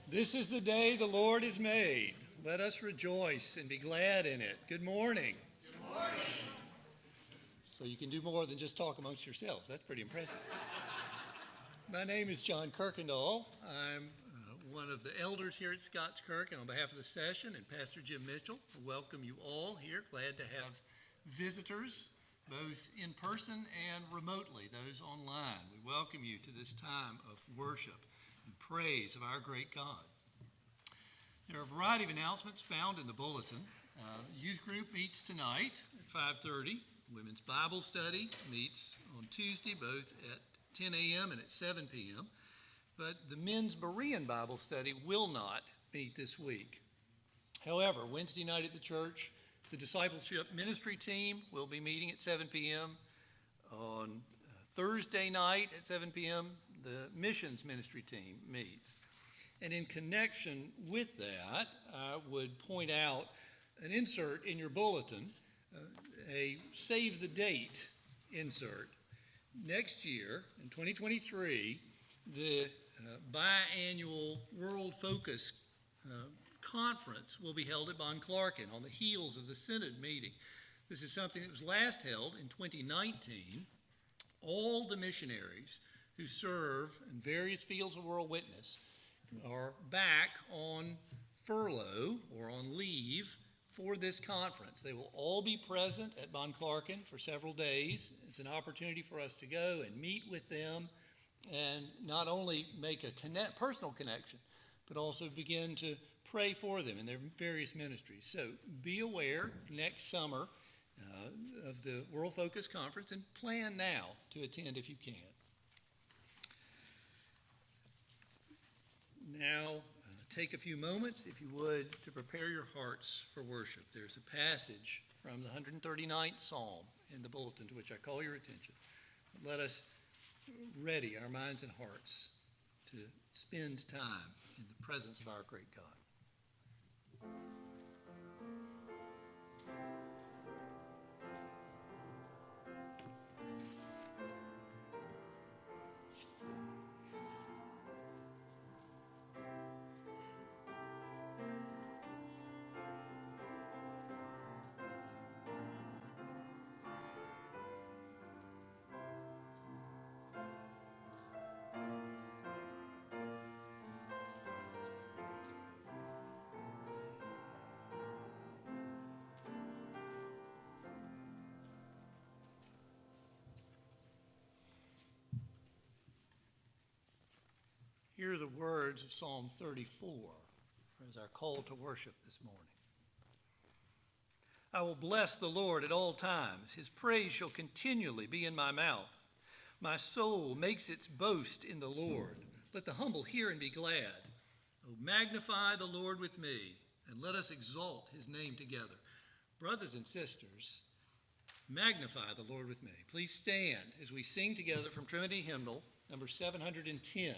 This is the day the Lord has made. Let us rejoice and be glad in it. Good morning. Good morning. So you can do more than just talk amongst yourselves. That's pretty impressive. My name is John Kirkendall. I'm one of the elders here at Scots Kirk, and on behalf of the session and Pastor Jim Mitchell, I welcome you all here. Glad to have visitors, both in person and remotely, those online. We welcome you to this time of worship and praise of our great God. There are a variety of announcements found in the bulletin. Youth group meets tonight at 5:30. Women's Bible study meets on Tuesday, both at 10 a.m. and at 7 p.m. But the men's Berean Bible study will not meet this week. However, Wednesday night at the church, the discipleship ministry team will be meeting at 7 p.m. On Thursday night at 7 p.m., the missions ministry team meets. And in connection with that, I would point out an insert in your bulletin, a save the date insert. Next year, in 2023, the biannual World Focus Conference will be held at Clarkin on the heels of the Synod meeting. This is something that was last held in 2019. All the missionaries who serve in various fields of world witness are back on furlough or on leave for this conference. They will all be present at Clarkin for several days. It's an opportunity for us to go and meet with them and not only make a personal connection, but also begin to pray for them in their various ministries. So be aware next summer of the World Focus Conference and plan now to attend if you can. Now, take a few moments, if you would, to prepare your hearts for worship. There's a passage from the 139th Psalm in the bulletin to which I call your attention. Let us ready our minds and hearts to spend time in the presence of our great God. Hear the words of Psalm 34 as our call to worship this morning. I will bless the Lord at all times. His praise shall continually be in my mouth. My soul makes its boast in the Lord. Let the humble hear and be glad. Oh, magnify the Lord with me, and let us exalt his name together. Brothers and sisters, magnify the Lord with me. Please stand as we sing together from Trinity Hymnal, number 710.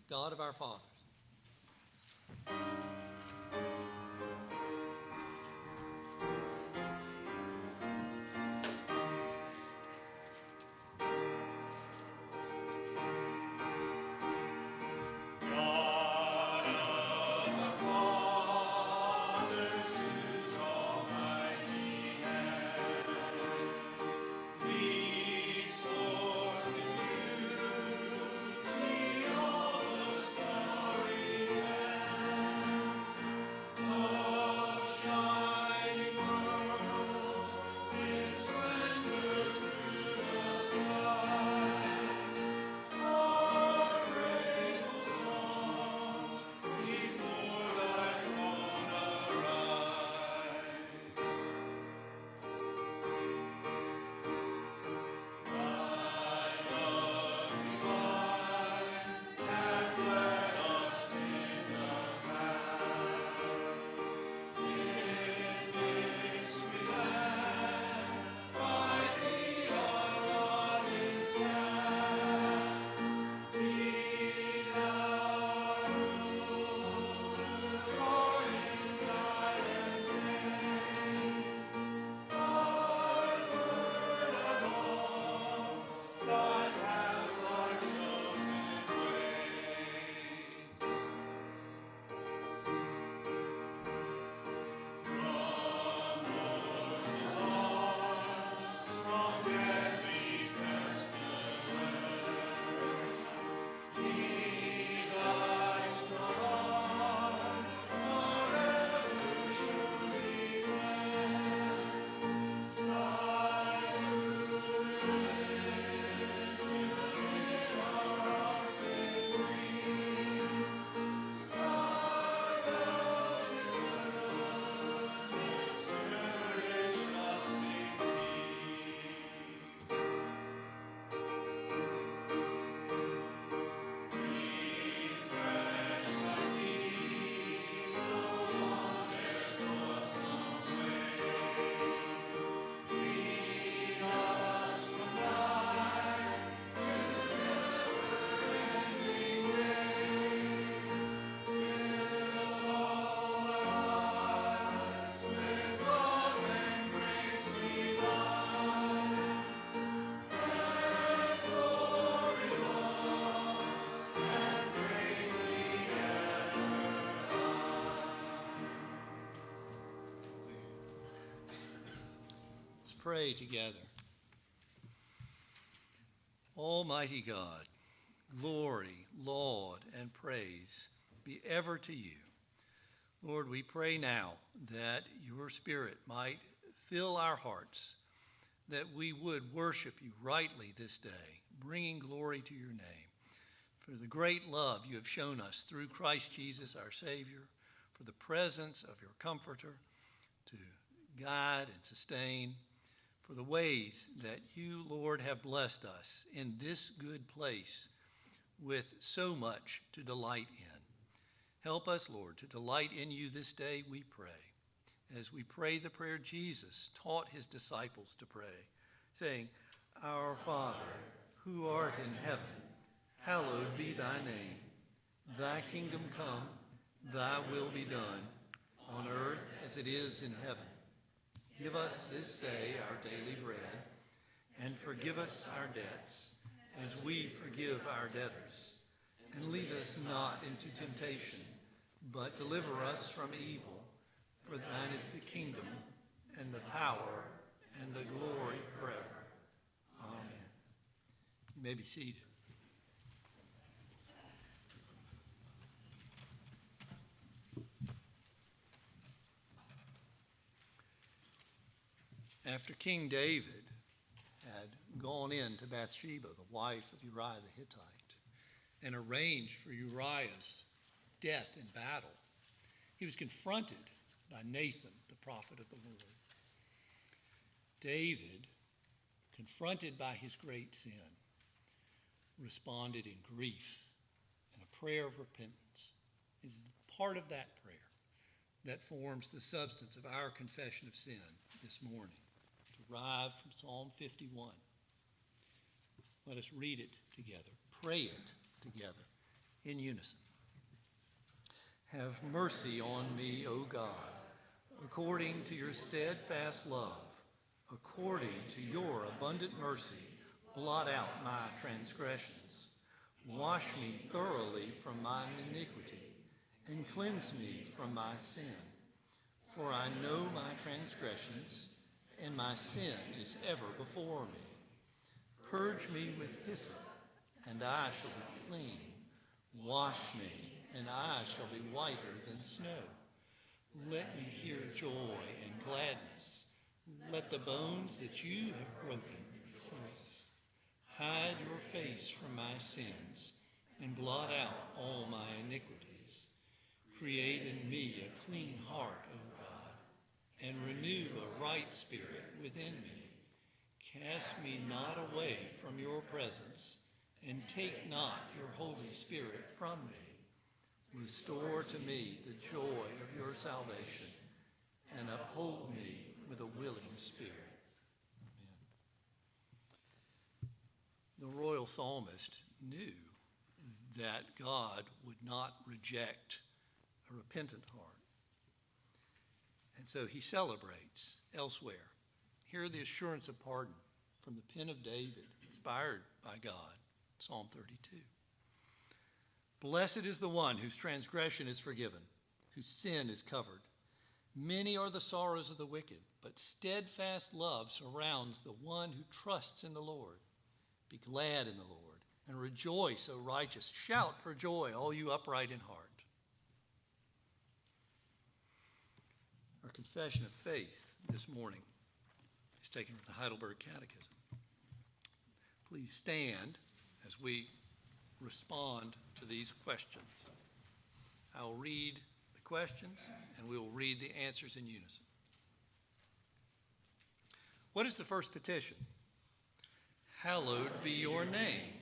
God of our fathers. pray together. Almighty God, glory, laud, and praise be ever to you. Lord, we pray now that your Spirit might fill our hearts, that we would worship you rightly this day, bringing glory to your name, for the great love you have shown us through Christ Jesus our Savior, for the presence of your Comforter to guide and sustain, for the ways that you, Lord, have blessed us in this good place with so much to delight in. Help us, Lord, to delight in you this day, we pray, as we pray the prayer Jesus taught his disciples to pray, saying, Our Father, who art in heaven, hallowed be thy name. Thy kingdom come, thy will be done, on earth as it is in heaven. Give us this day our daily bread, and forgive us our debts, as we forgive our debtors. And lead us not into temptation, but deliver us from evil. For thine is the kingdom, and the power, and the glory forever. Amen. You may be seated. After King David had gone in to Bathsheba, the wife of Uriah the Hittite, and arranged for Uriah's death in battle, he was confronted by Nathan, the prophet of the Lord. David, confronted by his great sin, responded in grief and a prayer of repentance. It is part of that prayer that forms the substance of our confession of sin this morning, derived from Psalm 51. Let us read it together, pray it together in unison. Have mercy on me, O God, according to your steadfast love, according to your abundant mercy, blot out my transgressions. Wash me thoroughly from my iniquity, and cleanse me from my sin. For I know my transgressions, and my sin is ever before me. Purge me with hyssop, and I shall be clean. Wash me, and I shall be whiter than snow. Let me hear joy and gladness. Let the bones that you have broken rejoice. Hide your face from my sins, and blot out all my iniquities. Create in me a clean heart, O God, and renew a right spirit within me. Cast me not away from your presence, and take not your Holy Spirit from me. Restore to me the joy of your salvation, and uphold me with a willing spirit. Amen. The royal psalmist knew that God would not reject a repentant heart. And so he celebrates elsewhere. Hear the assurance of pardon from the pen of David, inspired by God, Psalm 32. Blessed is the one whose transgression is forgiven, whose sin is covered. Many are the sorrows of the wicked, but steadfast love surrounds the one who trusts in the Lord. Be glad in the Lord, and rejoice, O righteous. Shout for joy, all you upright in heart. Our confession of faith this morning is taken from the Heidelberg Catechism. Please stand as we respond to these questions. I'll read the questions, and we will read the answers in unison. What is the first petition? Hallowed be your name.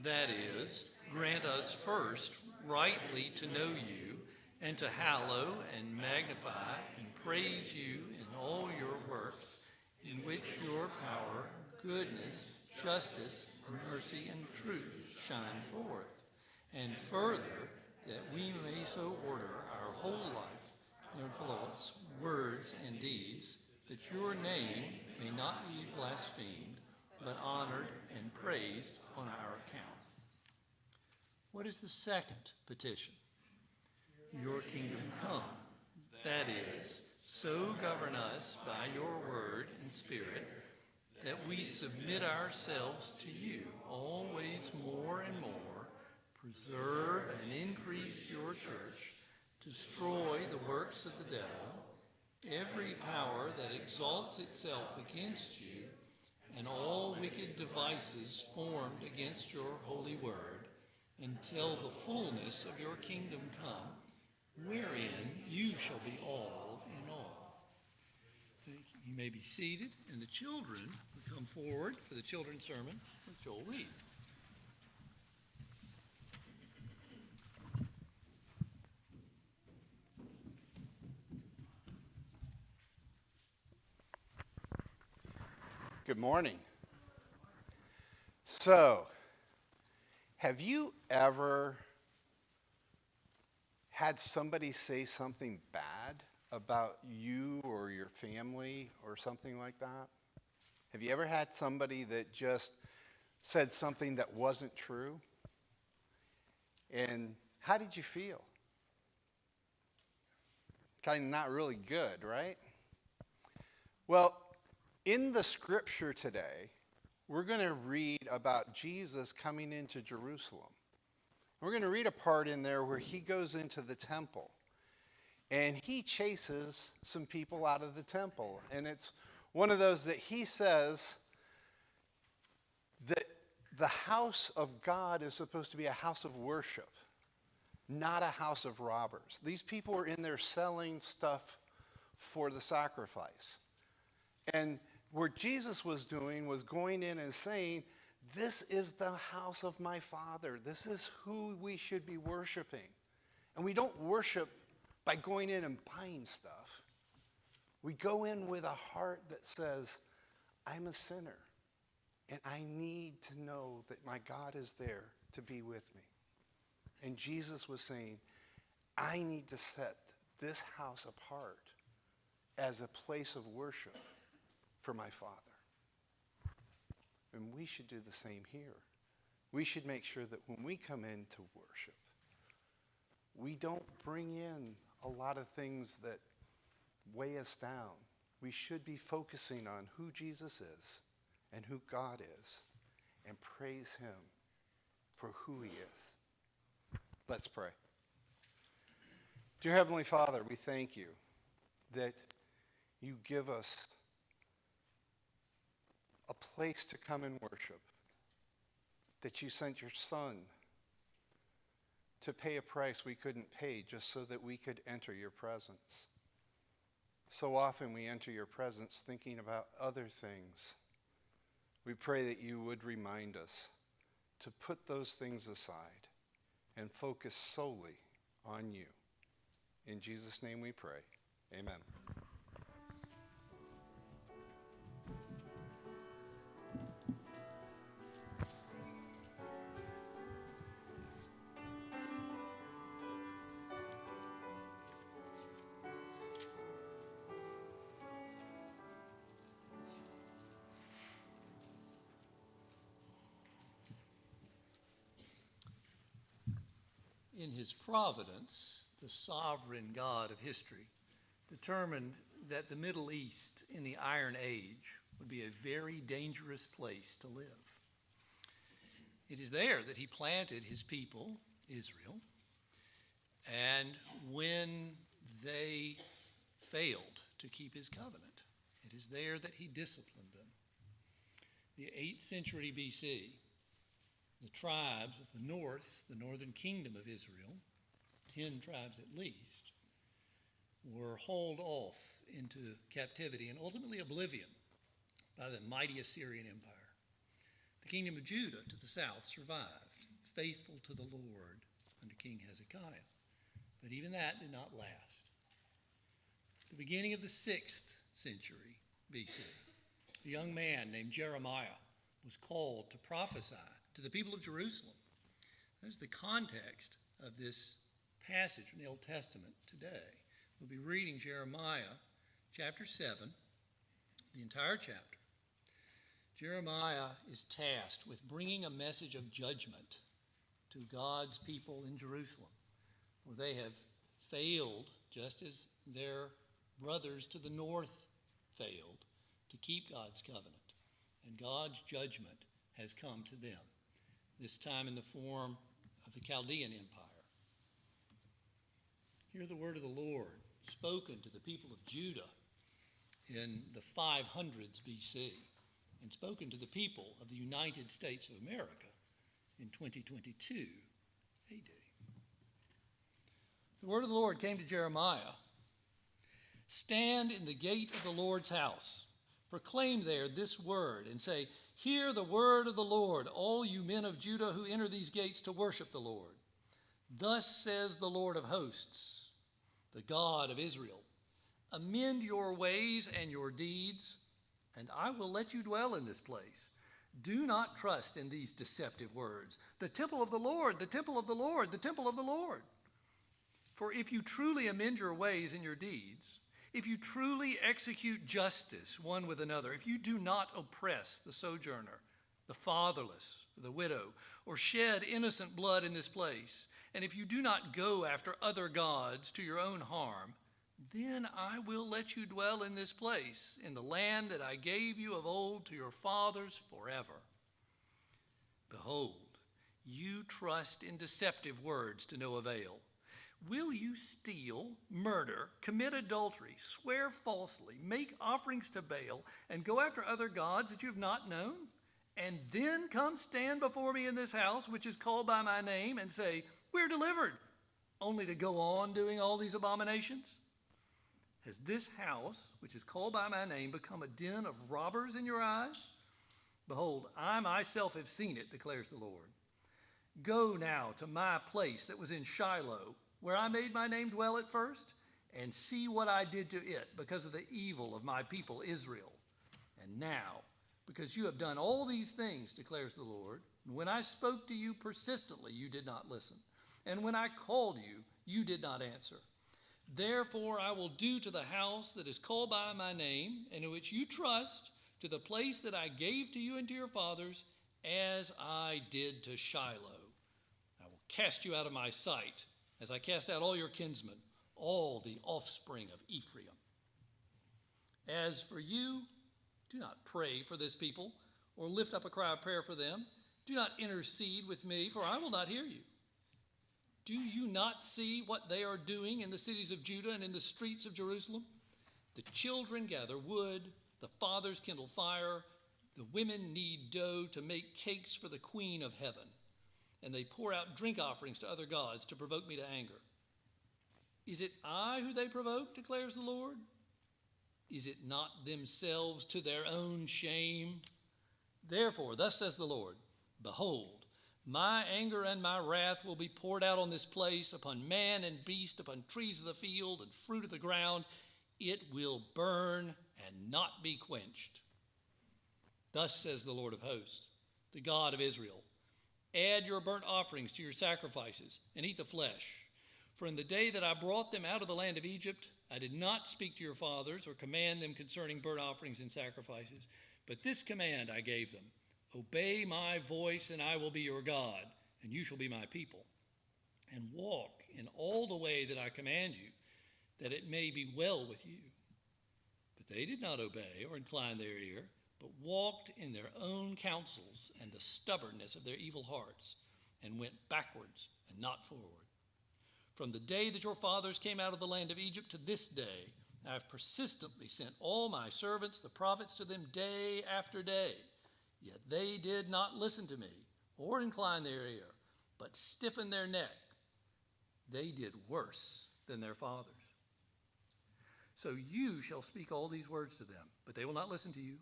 That is, grant us first rightly to know you, and to hallow and magnify and praise you in all your works, in which your power, goodness, justice, mercy, and truth shine forth. And further, that we may so order our whole life, in thoughts, words, and deeds, that your name may not be blasphemed, but honored and praised on our account. What is the second petition? Your kingdom come. That is, so govern us by your word and spirit, that we submit ourselves to you, always more and more, preserve and increase your church, destroy the works of the devil, every power that exalts itself against you, and all wicked devices formed against your holy word, until the fullness of your kingdom come, wherein you shall be all in all. You may be seated, and the children will come forward for the children's sermon, which Joel read. Good morning. So, have you ever had somebody say something bad about you or your family or something like that? Have you ever had somebody that just said something that wasn't true? And how did you feel? Kind of not really good, right? Well, in the scripture today, we're going to read about Jesus coming into Jerusalem. We're going to read a part in there where he goes into the temple, and he chases some people out of the temple. And it's one of those that he says that the house of God is supposed to be a house of worship, not a house of robbers. These people were in there selling stuff for the sacrifice. And what Jesus was doing was going in and saying, this is the house of my Father. This is who we should be worshiping. And we don't worship by going in and buying stuff. We go in with a heart that says, I'm a sinner, and I need to know that my God is there to be with me. And Jesus was saying, I need to set this house apart as a place of worship for my Father. And we should do the same here. We should make sure that when we come in to worship, we don't bring in a lot of things that weigh us down. We should be focusing on who Jesus is and who God is, and praise him for who he is. Let's pray. Dear Heavenly Father, we thank you that you give us a place to come and worship, that you sent your Son to pay a price we couldn't pay just so that we could enter your presence. So often we enter your presence thinking about other things. We pray that you would remind us to put those things aside and focus solely on you. In Jesus' name we pray. Amen. In his providence, the sovereign God of history determined that the Middle East in the Iron Age would be a very dangerous place to live. It is there that he planted his people, Israel, and when they failed to keep his covenant, it is there that he disciplined them. The 8th century BC, the tribes of the north, the northern kingdom of Israel, 10 tribes at least, were hauled off into captivity and ultimately oblivion by the mighty Assyrian Empire. The kingdom of Judah to the south survived, faithful to the Lord under King Hezekiah. But even that did not last. At the beginning of the 6th century BC, a young man named Jeremiah was called to prophesy to the people of Jerusalem. That is the context of this passage from the Old Testament today. We'll be reading Jeremiah chapter 7, the entire chapter. Jeremiah is tasked with bringing a message of judgment to God's people in Jerusalem, for they have failed, just as their brothers to the north failed, to keep God's covenant. and God's judgment has come to them, this time in the form of the Chaldean Empire. Hear the word of the Lord spoken to the people of Judah in the 500s BC and spoken to the people of the United States of America in 2022 AD. The word of the Lord came to Jeremiah. Stand in the gate of the Lord's house. Proclaim there this word and say, hear the word of the Lord, all you men of Judah who enter these gates to worship the Lord. Thus says the Lord of hosts, the God of Israel, amend your ways and your deeds, and I will let you dwell in this place. Do not trust in these deceptive words. The temple of the Lord, the temple of the Lord, the temple of the Lord. For if you truly amend your ways and your deeds, if you truly execute justice one with another, if you do not oppress the sojourner, the fatherless, the widow, or shed innocent blood in this place, and if you do not go after other gods to your own harm, then I will let you dwell in this place, in the land that I gave you of old to your fathers forever. Behold, you trust in deceptive words to no avail. Will you steal, murder, commit adultery, swear falsely, make offerings to Baal, and go after other gods that you have not known? And then come stand before me in this house, which is called by my name, and say, we're delivered, only to go on doing all these abominations? Has this house, which is called by my name, become a den of robbers in your eyes? Behold, I myself have seen it, declares the Lord. Go now to my place that was in Shiloh, where I made my name dwell at first, and see what I did to it because of the evil of my people Israel. And now, because you have done all these things, declares the Lord, and when I spoke to you persistently, you did not listen. And when I called you, you did not answer. Therefore, I will do to the house that is called by my name, and in which you trust, to the place that I gave to you and to your fathers, as I did to Shiloh. I will cast you out of my sight, as I cast out all your kinsmen, all the offspring of Ephraim. As for you, do not pray for this people, or lift up a cry of prayer for them. Do not intercede with me, for I will not hear you. Do you not see what they are doing in the cities of Judah and in the streets of Jerusalem? The children gather wood, the fathers kindle fire, the women knead dough to make cakes for the queen of heaven, and they pour out drink offerings to other gods to provoke me to anger. Is it I who they provoke, declares the Lord? Is it not themselves to their own shame? Therefore, thus says the Lord, behold, my anger and my wrath will be poured out on this place, upon man and beast, upon trees of the field and fruit of the ground. It will burn and not be quenched. Thus says the Lord of hosts, the God of Israel, add your burnt offerings to your sacrifices and eat the flesh. For in the day that I brought them out of the land of Egypt, I did not speak to your fathers or command them concerning burnt offerings and sacrifices, but this command I gave them. Obey my voice, and I will be your God, and you shall be my people. And walk in all the way that I command you, that it may be well with you. But they did not obey or incline their ear, but walked in their own counsels and the stubbornness of their evil hearts, and went backwards and not forward. From the day that your fathers came out of the land of Egypt to this day, I have persistently sent all my servants, the prophets, to them day after day. Yet they did not listen to me or incline their ear, but stiffened their neck. They did worse than their fathers. So you shall speak all these words to them, but they will not listen to you.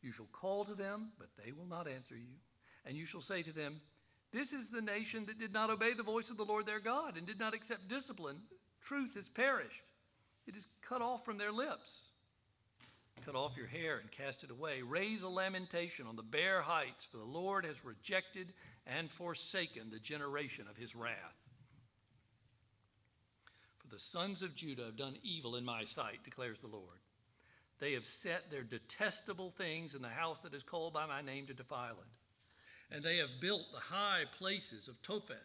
You shall call to them, but they will not answer you. And you shall say to them, this is the nation that did not obey the voice of the Lord their God and did not accept discipline. Truth has perished. It is cut off from their lips. Cut off your hair and cast it away. Raise a lamentation on the bare heights, for the Lord has rejected and forsaken the generation of his wrath. For the sons of Judah have done evil in my sight, declares the Lord. They have set their detestable things in the house that is called by my name to defile it. And they have built the high places of Topheth,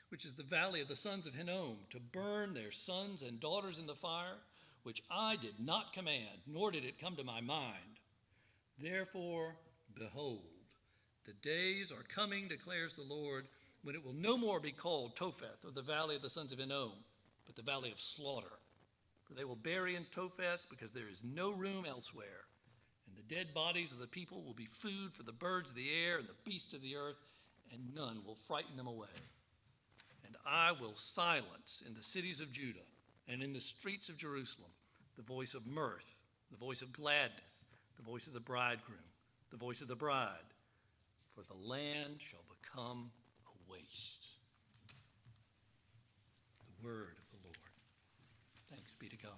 which is the valley of the sons of Hinnom, to burn their sons and daughters in the fire, which I did not command, nor did it come to my mind. Therefore, Behold, the days are coming, declares the Lord, when it will no more be called Topheth, or the valley of the sons of Hinnom, but the valley of slaughter. For they will bury in Topheth, because there is no room elsewhere. And the dead bodies of the people will be food for the birds of the air and the beasts of the earth, and none will frighten them away. And I will silence in the cities of Judah and in the streets of Jerusalem the voice of mirth, the voice of gladness, the voice of the bridegroom, the voice of the bride, for the land shall become a waste. The word of the Lord. Thanks be to God.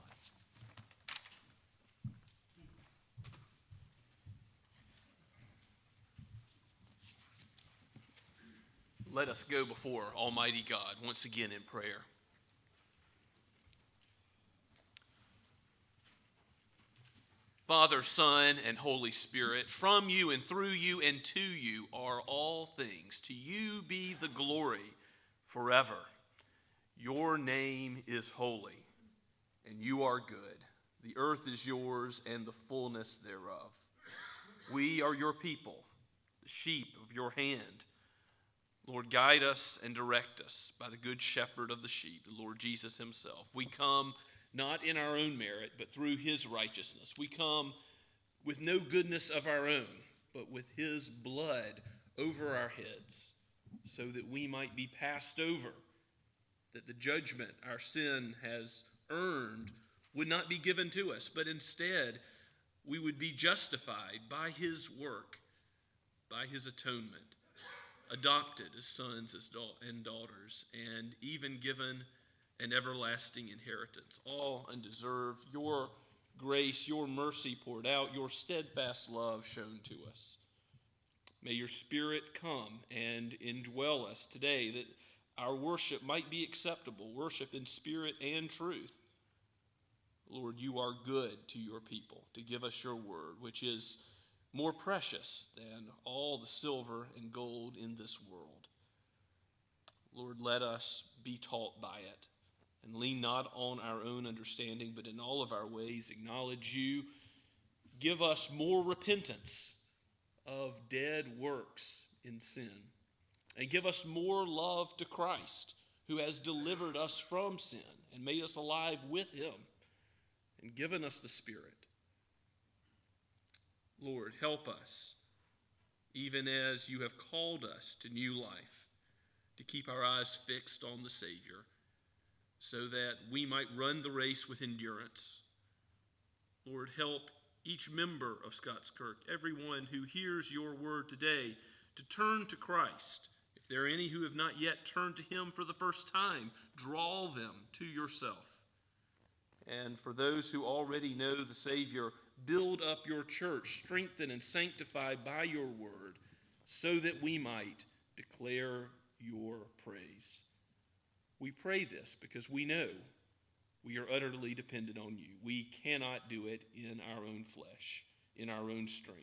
Let us go before Almighty God once again in prayer. Father, Son, and Holy Spirit, from you and through you and to you are all things. To you be the glory forever. Your name is holy, and you are good. The earth is yours and the fullness thereof. We are your people, the sheep of your hand. Lord, guide us and direct us by the good shepherd of the sheep, the Lord Jesus himself. We come not in our own merit, but through his righteousness. We come with no goodness of our own, but with his blood over our heads, so that we might be passed over, that the judgment our sin has earned would not be given to us, but instead we would be justified by his work, by his atonement, adopted as sons and daughters, and even given an everlasting inheritance, all undeserved. Your grace, your mercy poured out, your steadfast love shown to us. May your Spirit come and indwell us today, that our worship might be acceptable, worship in spirit and truth. Lord, you are good to your people to give us your word, which is more precious than all the silver and gold in this world. Lord, let us be taught by it and lean not on our own understanding, but in all of our ways acknowledge you. Give us more repentance of dead works in sin, and give us more love to Christ, who has delivered us from sin and made us alive with him and given us the Spirit. Lord, help us, even as you have called us to new life, to keep our eyes fixed on the Savior, so that we might run the race with endurance. Lord, help each member of Scots Kirk, everyone who hears your word today, to turn to Christ. If there are any who have not yet turned to him for the first time, draw them to yourself. And for those who already know the Savior, build up your church, strengthen and sanctify by your word, so that we might declare your praise. We pray this because we know we are utterly dependent on you. We cannot do it in our own flesh, in our own strength.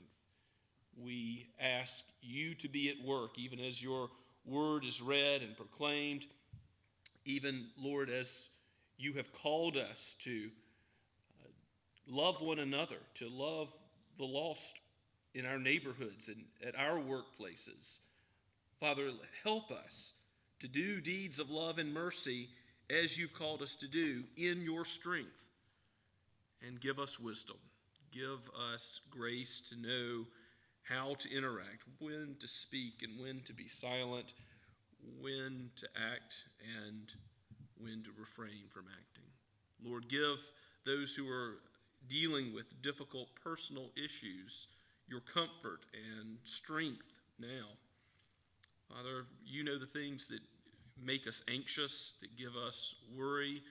We ask you to be at work, even as your word is read and proclaimed, even, Lord, as you have called us to love one another, to love the lost in our neighborhoods and at our workplaces. Father, help us to do deeds of love and mercy as you've called us to do in your strength. And give us wisdom. Give us grace to know how to interact, when to speak and when to be silent, when to act and when to refrain from acting. Lord, give those who are dealing with difficult personal issues your comfort and strength now. Father, you know the things that make us anxious, that give us worry.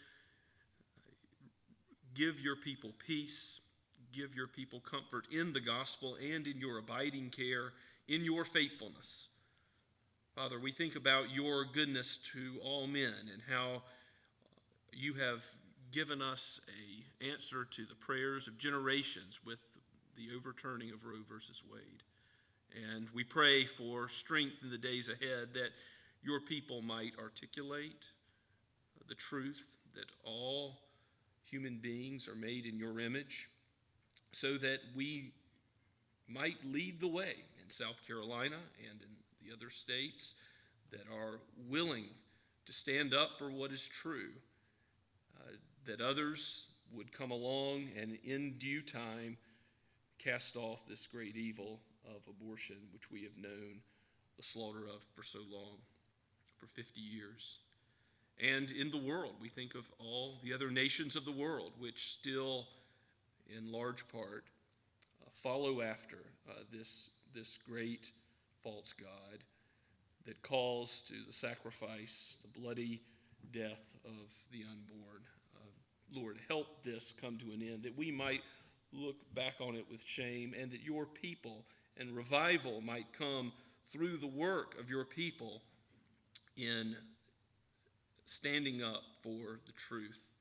Give your people peace. Give your people comfort in the gospel and in your abiding care, in your faithfulness. Father, we think about your goodness to all men and how you have given us an answer to the prayers of generations with the overturning of Roe versus Wade. And we pray for strength in the days ahead, that your people might articulate the truth that all human beings are made in your image, so that we might lead the way in South Carolina and in the other states that are willing to stand up for what is true, that others would come along and in due time cast off this great evil of abortion, which we have known the slaughter of for so long, for 50 years. And in the world, we think of all the other nations of the world, which still, in large part, follow after this great false god that calls to the sacrifice, the bloody death of the unborn. Lord, help this come to an end, that we might look back on it with shame, and that your people and revival might come through the work of your people in standing up for the truth.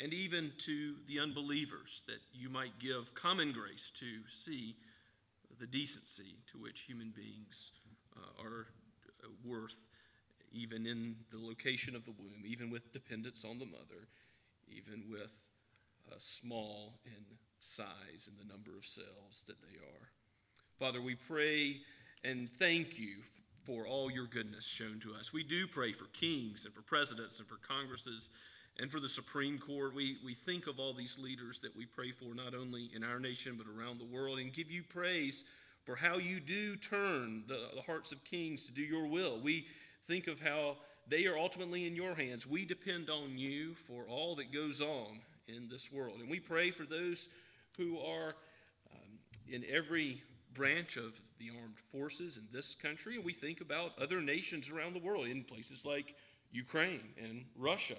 And even to the unbelievers, that you might give common grace to see the decency to which human beings are worth, even in the location of the womb, even with dependence on the mother, even with small in size and the number of cells that they are. Father, we pray and thank you for all your goodness shown to us. We do pray for kings and for presidents and for congresses and for the Supreme Court. We think of all these leaders that we pray for, not only in our nation but around the world, and give you praise for how you do turn the hearts of kings to do your will. We think of how they are ultimately in your hands. We depend on you for all that goes on in this world. And we pray for those who are in every branch of the armed forces in this country. And we think about other nations around the world, in places like Ukraine and Russia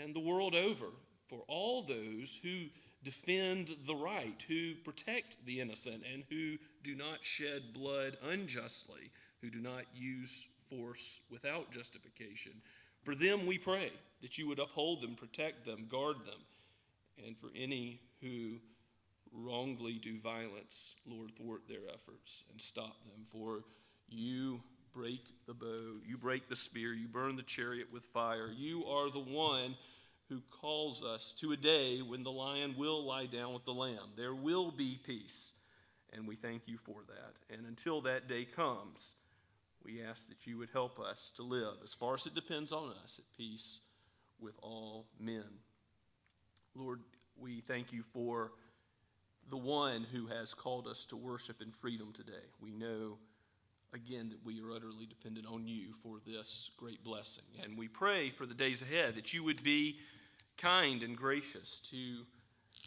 and the world over, for all those who defend the right, who protect the innocent, and who do not shed blood unjustly, who do not use force without justification. For them we pray that you would uphold them, protect them, guard them. And for any who wrongly do violence, Lord, thwart their efforts and stop them. For you break the bow, you break the spear, you burn the chariot with fire. You are the one who calls us to a day when the lion will lie down with the lamb. There will be peace, and we thank you for that. And until that day comes, we ask that you would help us to live, as far as it depends on us, at peace with all men. Lord, we thank you for the one who has called us to worship in freedom today. We know, again, that we are utterly dependent on you for this great blessing. And we pray for the days ahead that you would be kind and gracious to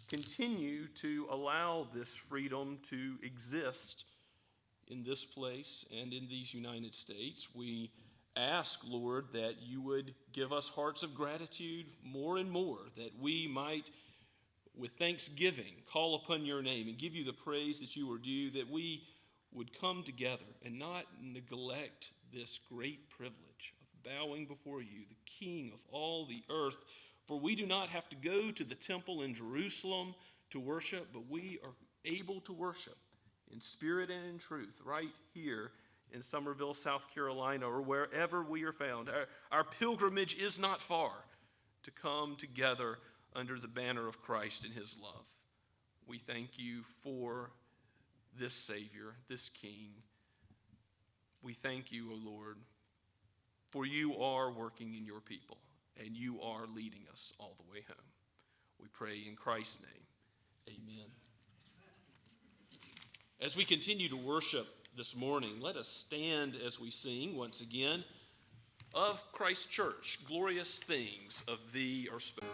continue to allow this freedom to exist in this place and in these United States. We ask, Lord, that you would give us hearts of gratitude more and more, that we might, with thanksgiving, call upon your name and give you the praise that you are due, that we would come together and not neglect this great privilege of bowing before you, the King of all the earth. For we do not have to go to the temple in Jerusalem to worship, but we are able to worship in spirit and in truth right here in Summerville, South Carolina, or wherever we are found. Our pilgrimage is not far to come together under the banner of Christ and his love. We thank you for this Savior, this King. We thank you, O Lord, for you are working in your people, and you are leading us all the way home. We pray in Christ's name. Amen. As we continue to worship this morning, let us stand as we sing once again of Christ's church. Glorious things of thee are spoken.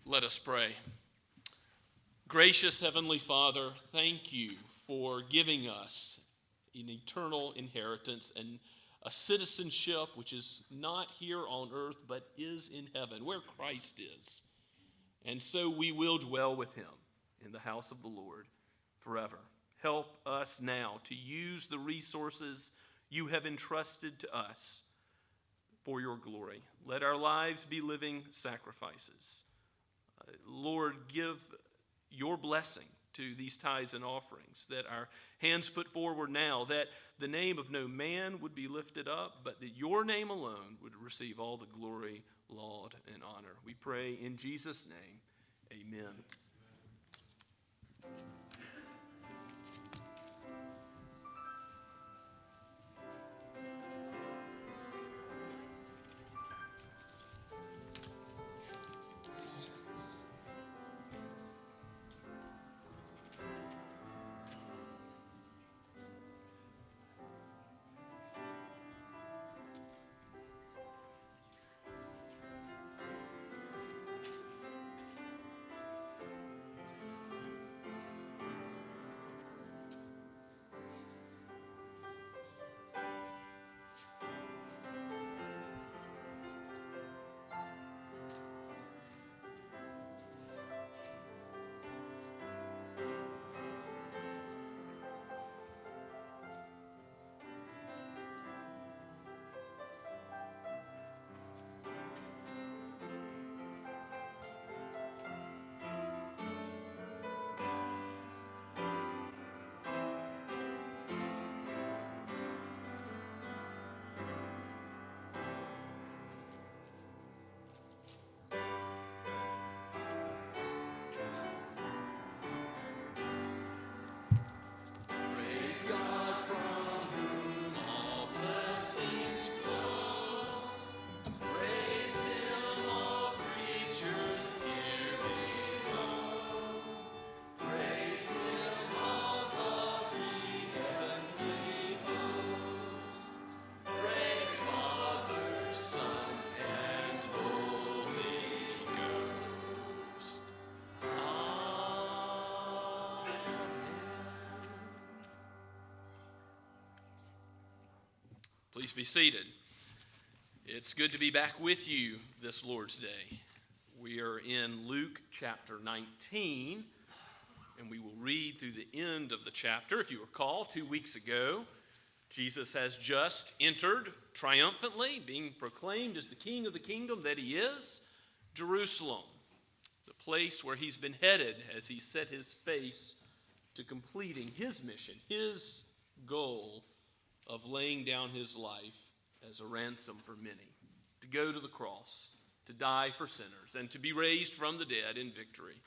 Let us pray. Gracious Heavenly Father, thank you for giving us an eternal inheritance and a citizenship which is not here on earth but is in heaven, where Christ is. And so we will dwell with him in the house of the Lord forever. Help us now to use the resources you have entrusted to us for your glory. Let our lives be living sacrifices. Lord, give your blessing to these tithes and offerings, that our hands put forward now, that the name of no man would be lifted up, but that your name alone would receive all the glory, laud, and honor. We pray in Jesus' name, amen. Please be seated. It's good to be back with you this Lord's Day. We are in Luke chapter 19, and we will read through the end of the chapter. If you recall, 2 weeks ago, Jesus has just entered triumphantly, being proclaimed as the King of the kingdom that he is, Jerusalem, the place where he's been headed as he set his face to completing his mission, his goal of laying down his life as a ransom for many, to go to the cross, to die for sinners, and to be raised from the dead in victory.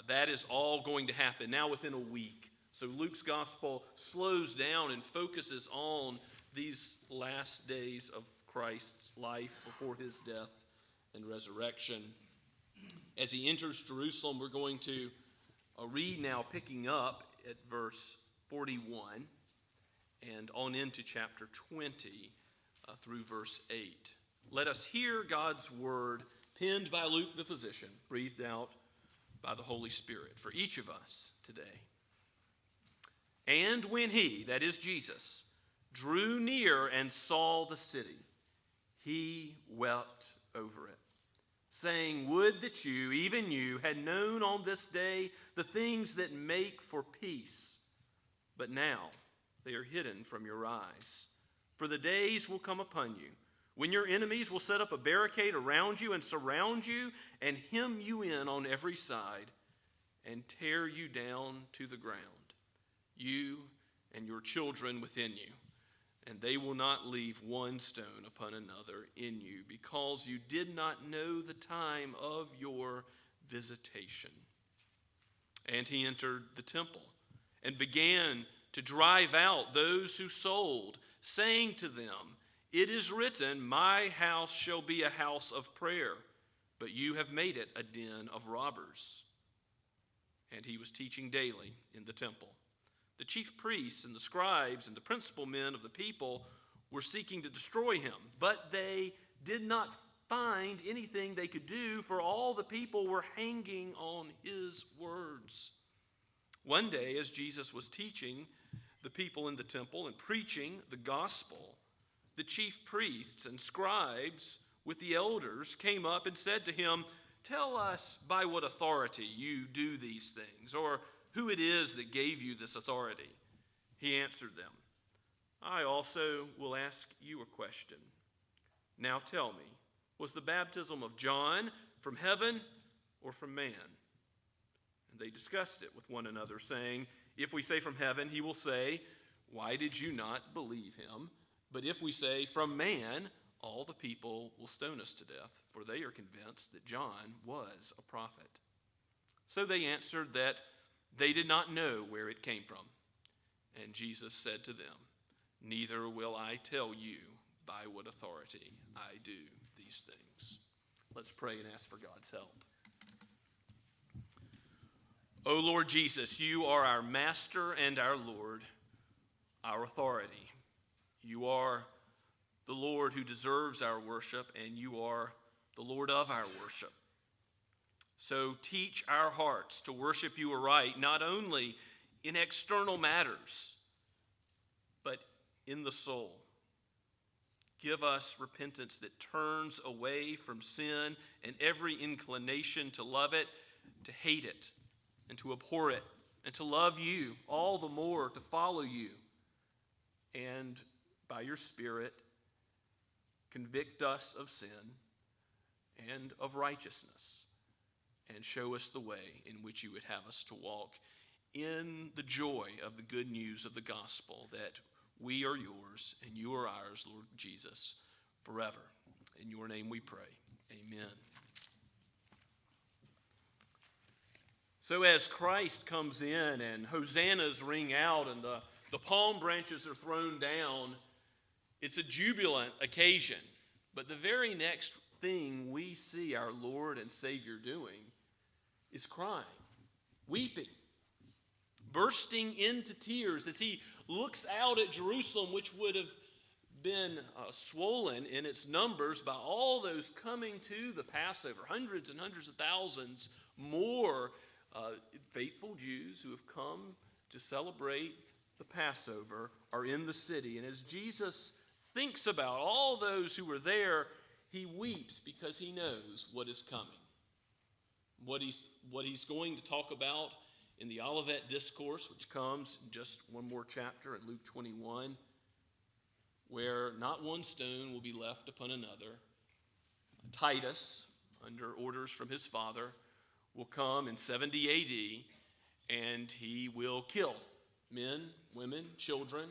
That is all going to happen now within a week. So Luke's gospel slows down and focuses on these last days of Christ's life before his death and resurrection. As he enters Jerusalem, we're going to read now, picking up at verse 41 and on into chapter 20 through verse 8. Let us hear God's word penned by Luke the physician, breathed out by the Holy Spirit for each of us today. And when he, that is Jesus, drew near and saw the city, he wept over it, saying, "Would that you, even you, had known on this day the things that make for peace. But now they are hidden from your eyes. For the days will come upon you when your enemies will set up a barricade around you and surround you and hem you in on every side and tear you down to the ground, you and your children within you. And they will not leave one stone upon another in you, because you did not know the time of your visitation." And he entered the temple and began to drive out those who sold, saying to them, "It is written, my house shall be a house of prayer, but you have made it a den of robbers." And he was teaching daily in the temple. The chief priests and the scribes and the principal men of the people were seeking to destroy him, but they did not find anything they could do, for all the people were hanging on his words. One day, as Jesus was teaching the people in the temple and preaching the gospel, the chief priests and scribes with the elders came up and said to him, "Tell us by what authority you do these things, or who it is that gave you this authority." He answered them, "I also will ask you a question. Now tell me, was the baptism of John from heaven or from man?" And they discussed it with one another, saying, "If we say from heaven, he will say, 'Why did you not believe him?' But if we say from man, all the people will stone us to death, for they are convinced that John was a prophet." So they answered that they did not know where it came from. And Jesus said to them, "Neither will I tell you by what authority I do these things." Let's pray and ask for God's help. O Lord Jesus, you are our Master and our Lord, our authority. You are the Lord who deserves our worship, and you are the Lord of our worship. So teach our hearts to worship you aright, not only in external matters, but in the soul. Give us repentance that turns away from sin and every inclination to love it, to hate it, and to abhor it, and to love you all the more, to follow you. And by your Spirit, convict us of sin and of righteousness, and show us the way in which you would have us to walk in the joy of the good news of the gospel, that we are yours and you are ours, Lord Jesus, forever. In your name we pray. Amen. So as Christ comes in and hosannas ring out and the palm branches are thrown down, it's a jubilant occasion. But the very next thing we see our Lord and Savior doing is crying, weeping, bursting into tears as he looks out at Jerusalem, which would have been swollen in its numbers by all those coming to the Passover, hundreds and hundreds of thousands more faithful Jews who have come to celebrate the Passover are in the city. And as Jesus thinks about all those who were there, he weeps because he knows what is coming. What he's going to talk about in the Olivet Discourse, which comes in just one more chapter in Luke 21, where not one stone will be left upon another. Titus, under orders from his father, will come in 70 AD, and he will kill men, women, children.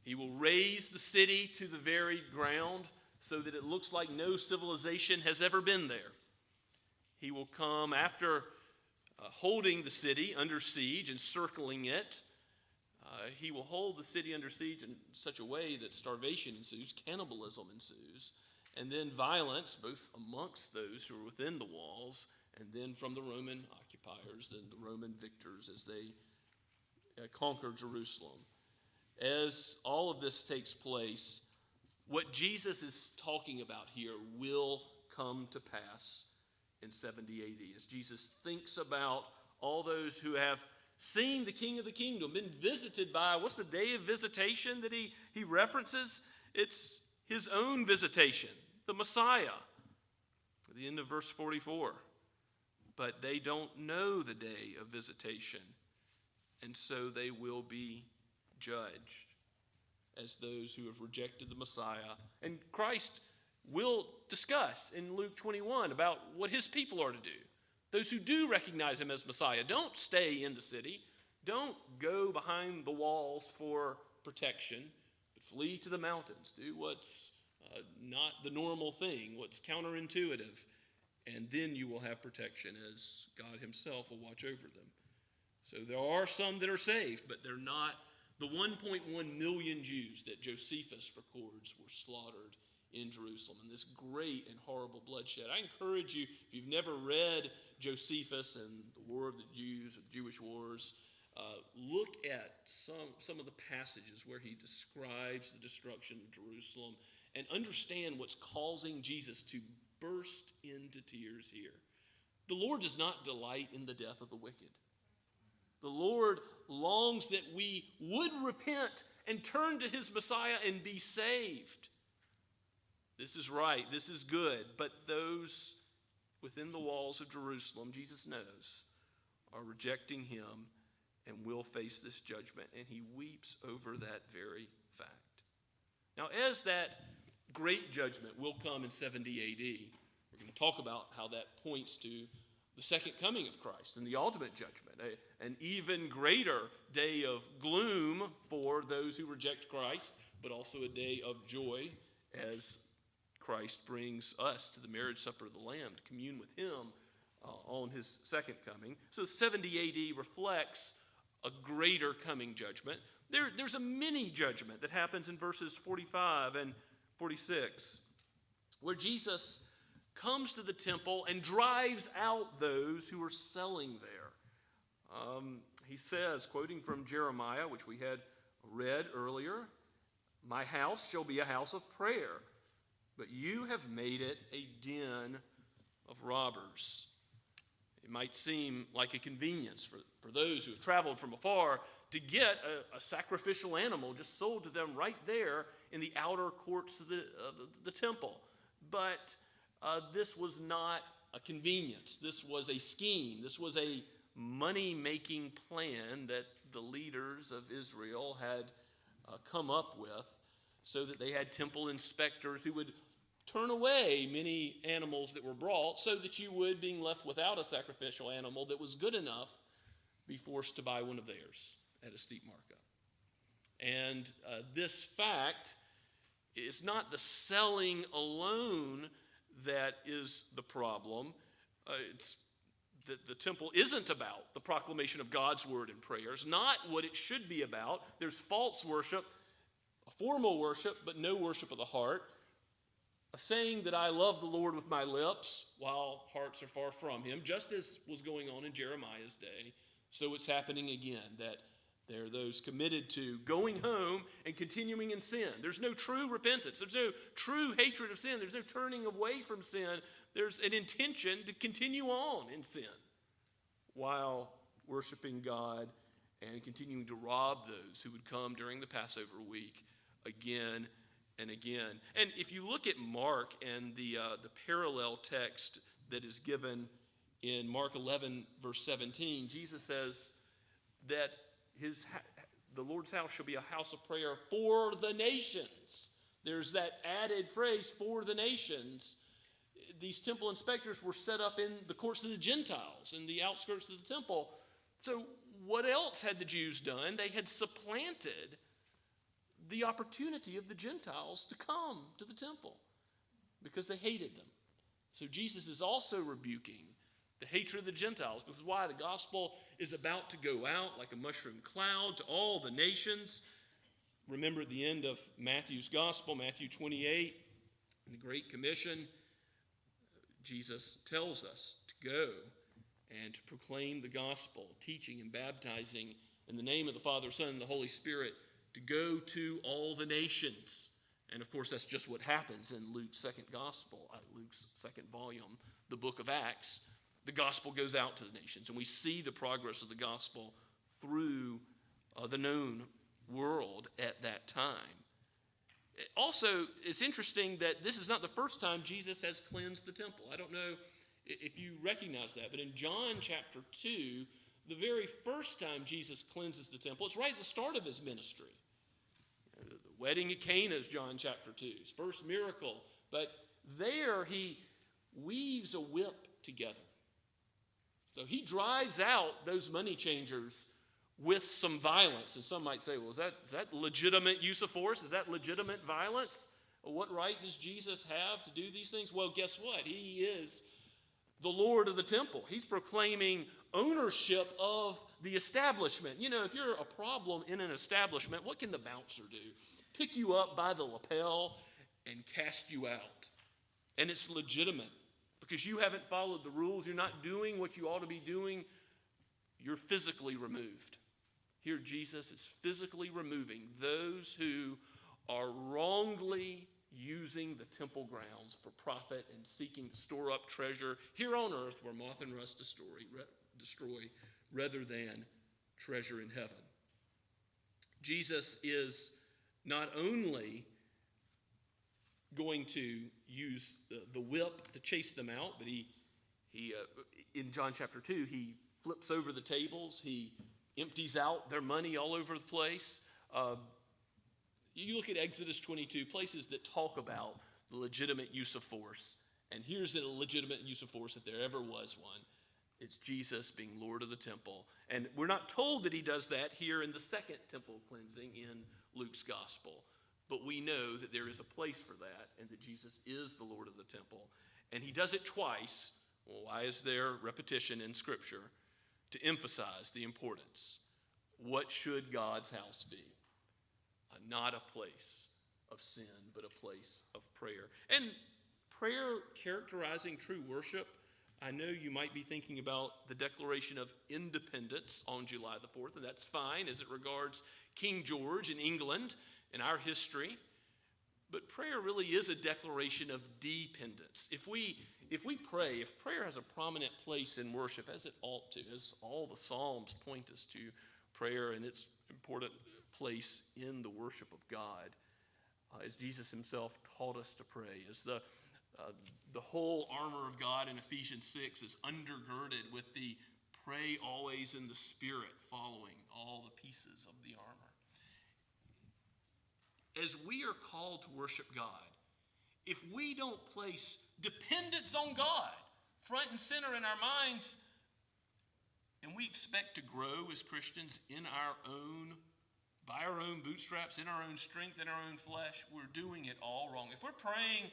He will raze the city to the very ground so that it looks like no civilization has ever been there. He will come after holding the city under siege, encircling it. He will hold the city under siege in such a way that starvation ensues, cannibalism ensues, and then violence, both amongst those who are within the walls, and then from the Roman occupiers and the Roman victors as they conquer Jerusalem. As all of this takes place, what Jesus is talking about here will come to pass in 70 AD. As Jesus thinks about all those who have seen the King of the Kingdom, been visited by, what's the day of visitation that he references? It's his own visitation, the Messiah. At the end of verse 44. But they don't know the day of visitation, and so they will be judged as those who have rejected the Messiah. And Christ will discuss in Luke 21 about what his people are to do. Those who do recognize him as Messiah, don't stay in the city. Don't go behind the walls for protection, but flee to the mountains. Do what's not the normal thing, what's counterintuitive. And then you will have protection as God himself will watch over them. So there are some that are saved, but they're not the 1.1 million Jews that Josephus records were slaughtered in Jerusalem in this great and horrible bloodshed. I encourage you, if you've never read Josephus and the War of the Jews, the Jewish Wars, look at some of the passages where he describes the destruction of Jerusalem and understand what's causing Jesus to burst into tears here. The Lord does not delight in the death of the wicked. The Lord longs that we would repent and turn to his Messiah and be saved. This is right. This is good. But those within the walls of Jerusalem, Jesus knows, are rejecting him and will face this judgment. And he weeps over that very fact. Now, as that great judgment will come in 70 AD, we're going to talk about how that points to the second coming of Christ and the ultimate judgment, an even greater day of gloom for those who reject Christ, but also a day of joy as Christ brings us to the marriage supper of the Lamb to commune with him on his second coming. So 70 AD reflects a greater coming judgment. There's a mini judgment that happens in verses 45 and 46, where Jesus comes to the temple and drives out those who are selling there. He says, quoting from Jeremiah, which we had read earlier, "My house shall be a house of prayer, but you have made it a den of robbers." It might seem like a convenience for those who have traveled from afar to get a sacrificial animal just sold to them right there in the outer courts of the temple. But this was not a convenience. This was a scheme. This was a money-making plan that the leaders of Israel had come up with so that they had temple inspectors who would turn away many animals that were brought so that you would, being left without a sacrificial animal that was good enough, be forced to buy one of theirs at a steep markup. And this fact is not the selling alone that is the problem. It's that the temple isn't about the proclamation of God's word and prayers, not what it should be about. There's false worship, a formal worship, but no worship of the heart. A saying that I love the Lord with my lips while hearts are far from him, just as was going on in Jeremiah's day. So it's happening again, that there are those committed to going home and continuing in sin. There's no true repentance. There's no true hatred of sin. There's no turning away from sin. There's an intention to continue on in sin while worshiping God and continuing to rob those who would come during the Passover week again and again. And if you look at Mark and the parallel text that is given in Mark 11, verse 17, Jesus says that the Lord's house shall be a house of prayer for the nations. There's that added phrase, for the nations. These temple inspectors were set up in the courts of the Gentiles, in the outskirts of the temple. So what else had the Jews done? They had supplanted the opportunity of the Gentiles to come to the temple because they hated them. So Jesus is also rebuking the hatred of the Gentiles, because why? The gospel is about to go out like a mushroom cloud to all the nations. Remember at the end of Matthew's gospel, Matthew 28, in the Great Commission, Jesus tells us to go and to proclaim the gospel, teaching and baptizing in the name of the Father, Son, and the Holy Spirit, to go to all the nations. And of course, that's just what happens in Luke's second gospel, Luke's second volume, the book of Acts. The gospel goes out to the nations, and we see the progress of the gospel through the known world at that time. Also, it's interesting that this is not the first time Jesus has cleansed the temple. I don't know if you recognize that, but in John chapter 2, the very first time Jesus cleanses the temple, it's right at the start of his ministry. The wedding at Cana is John chapter 2, his first miracle. But there he weaves a whip together. So he drives out those money changers with some violence. And some might say, well, is that legitimate use of force? Is that legitimate violence? What right does Jesus have to do these things? Well, guess what? He is the Lord of the temple. He's proclaiming ownership of the establishment. You know, if you're a problem in an establishment, what can the bouncer do? Pick you up by the lapel and cast you out. And it's legitimate because you haven't followed the rules. You're not doing what you ought to be doing. You're physically removed. Here Jesus is physically removing those who are wrongly using the temple grounds for profit and seeking to store up treasure here on earth where moth and rust destroy rather than treasure in heaven. Jesus is not only going to use the whip to chase them out, but he in John chapter 2, he flips over the tables. He empties out their money all over the place. You look at Exodus 22, places that talk about the legitimate use of force. And here's a legitimate use of force if there ever was one. It's Jesus being Lord of the temple. And we're not told that he does that here in the second temple cleansing in Luke's gospel. But we know that there is a place for that and that Jesus is the Lord of the temple. And he does it twice. Well, why is there repetition in Scripture? To emphasize the importance. What should God's house be? Not a place of sin, but a place of prayer. And prayer characterizing true worship, I know you might be thinking about the Declaration of Independence on July the 4th, and that's fine as it regards King George in England and our history. But prayer really is a declaration of dependence. If we pray, if prayer has a prominent place in worship, as it ought to, as all the Psalms point us to prayer and its important place in the worship of God, as Jesus himself taught us to pray, as the whole armor of God in Ephesians 6 is undergirded with the pray always in the Spirit, following all the pieces of the armor. As we are called to worship God, if we don't place dependence on God front and center in our minds, and we expect to grow as Christians by our own bootstraps, in our own strength, in our own flesh, we're doing it all wrong. If we're praying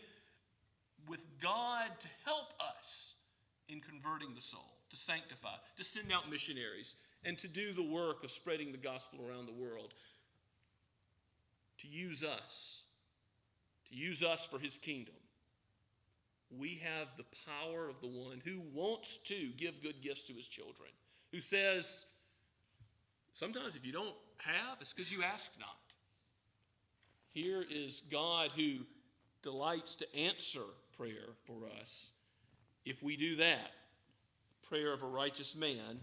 with God to help us in converting the soul, to sanctify, to send out missionaries, and to do the work of spreading the gospel around the world, to use us for his kingdom, we have the power of the one who wants to give good gifts to his children, who says, sometimes if you don't have, it's because you ask not. Here is God who delights to answer prayer for us. If we do that, prayer of a righteous man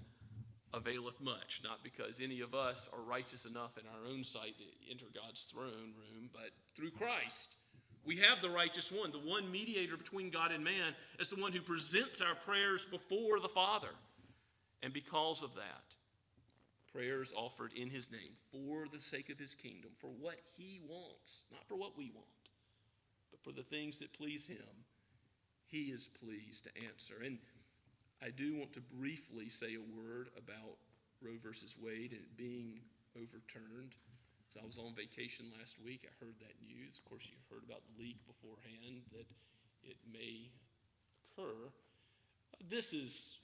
availeth much, not because any of us are righteous enough in our own sight to enter God's throne room, but through Christ. We have the righteous one, the one mediator between God and man, as the one who presents our prayers before the Father. And because of that, prayers offered in his name for the sake of his kingdom, for what he wants, not for what we want, but for the things that please him, he is pleased to answer. And I do want to briefly say a word about Roe versus Wade and it being overturned. As I was on vacation last week, I heard that news. Of course, you heard about the leak beforehand that it may occur. This is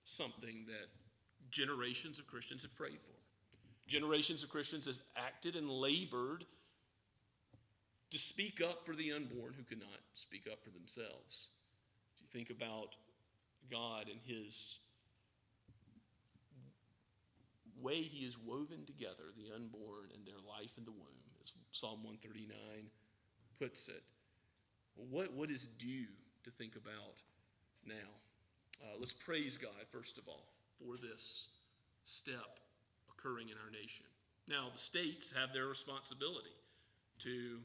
something that generations of Christians have prayed for. Generations of Christians have acted and labored to speak up for the unborn who could not speak up for themselves. If you think about God and his way he has woven together the unborn and their life in the womb, as Psalm 139 puts it, what is due to think about now? Let's praise God, first of all, for this step occurring in our nation. Now, the states have their responsibility to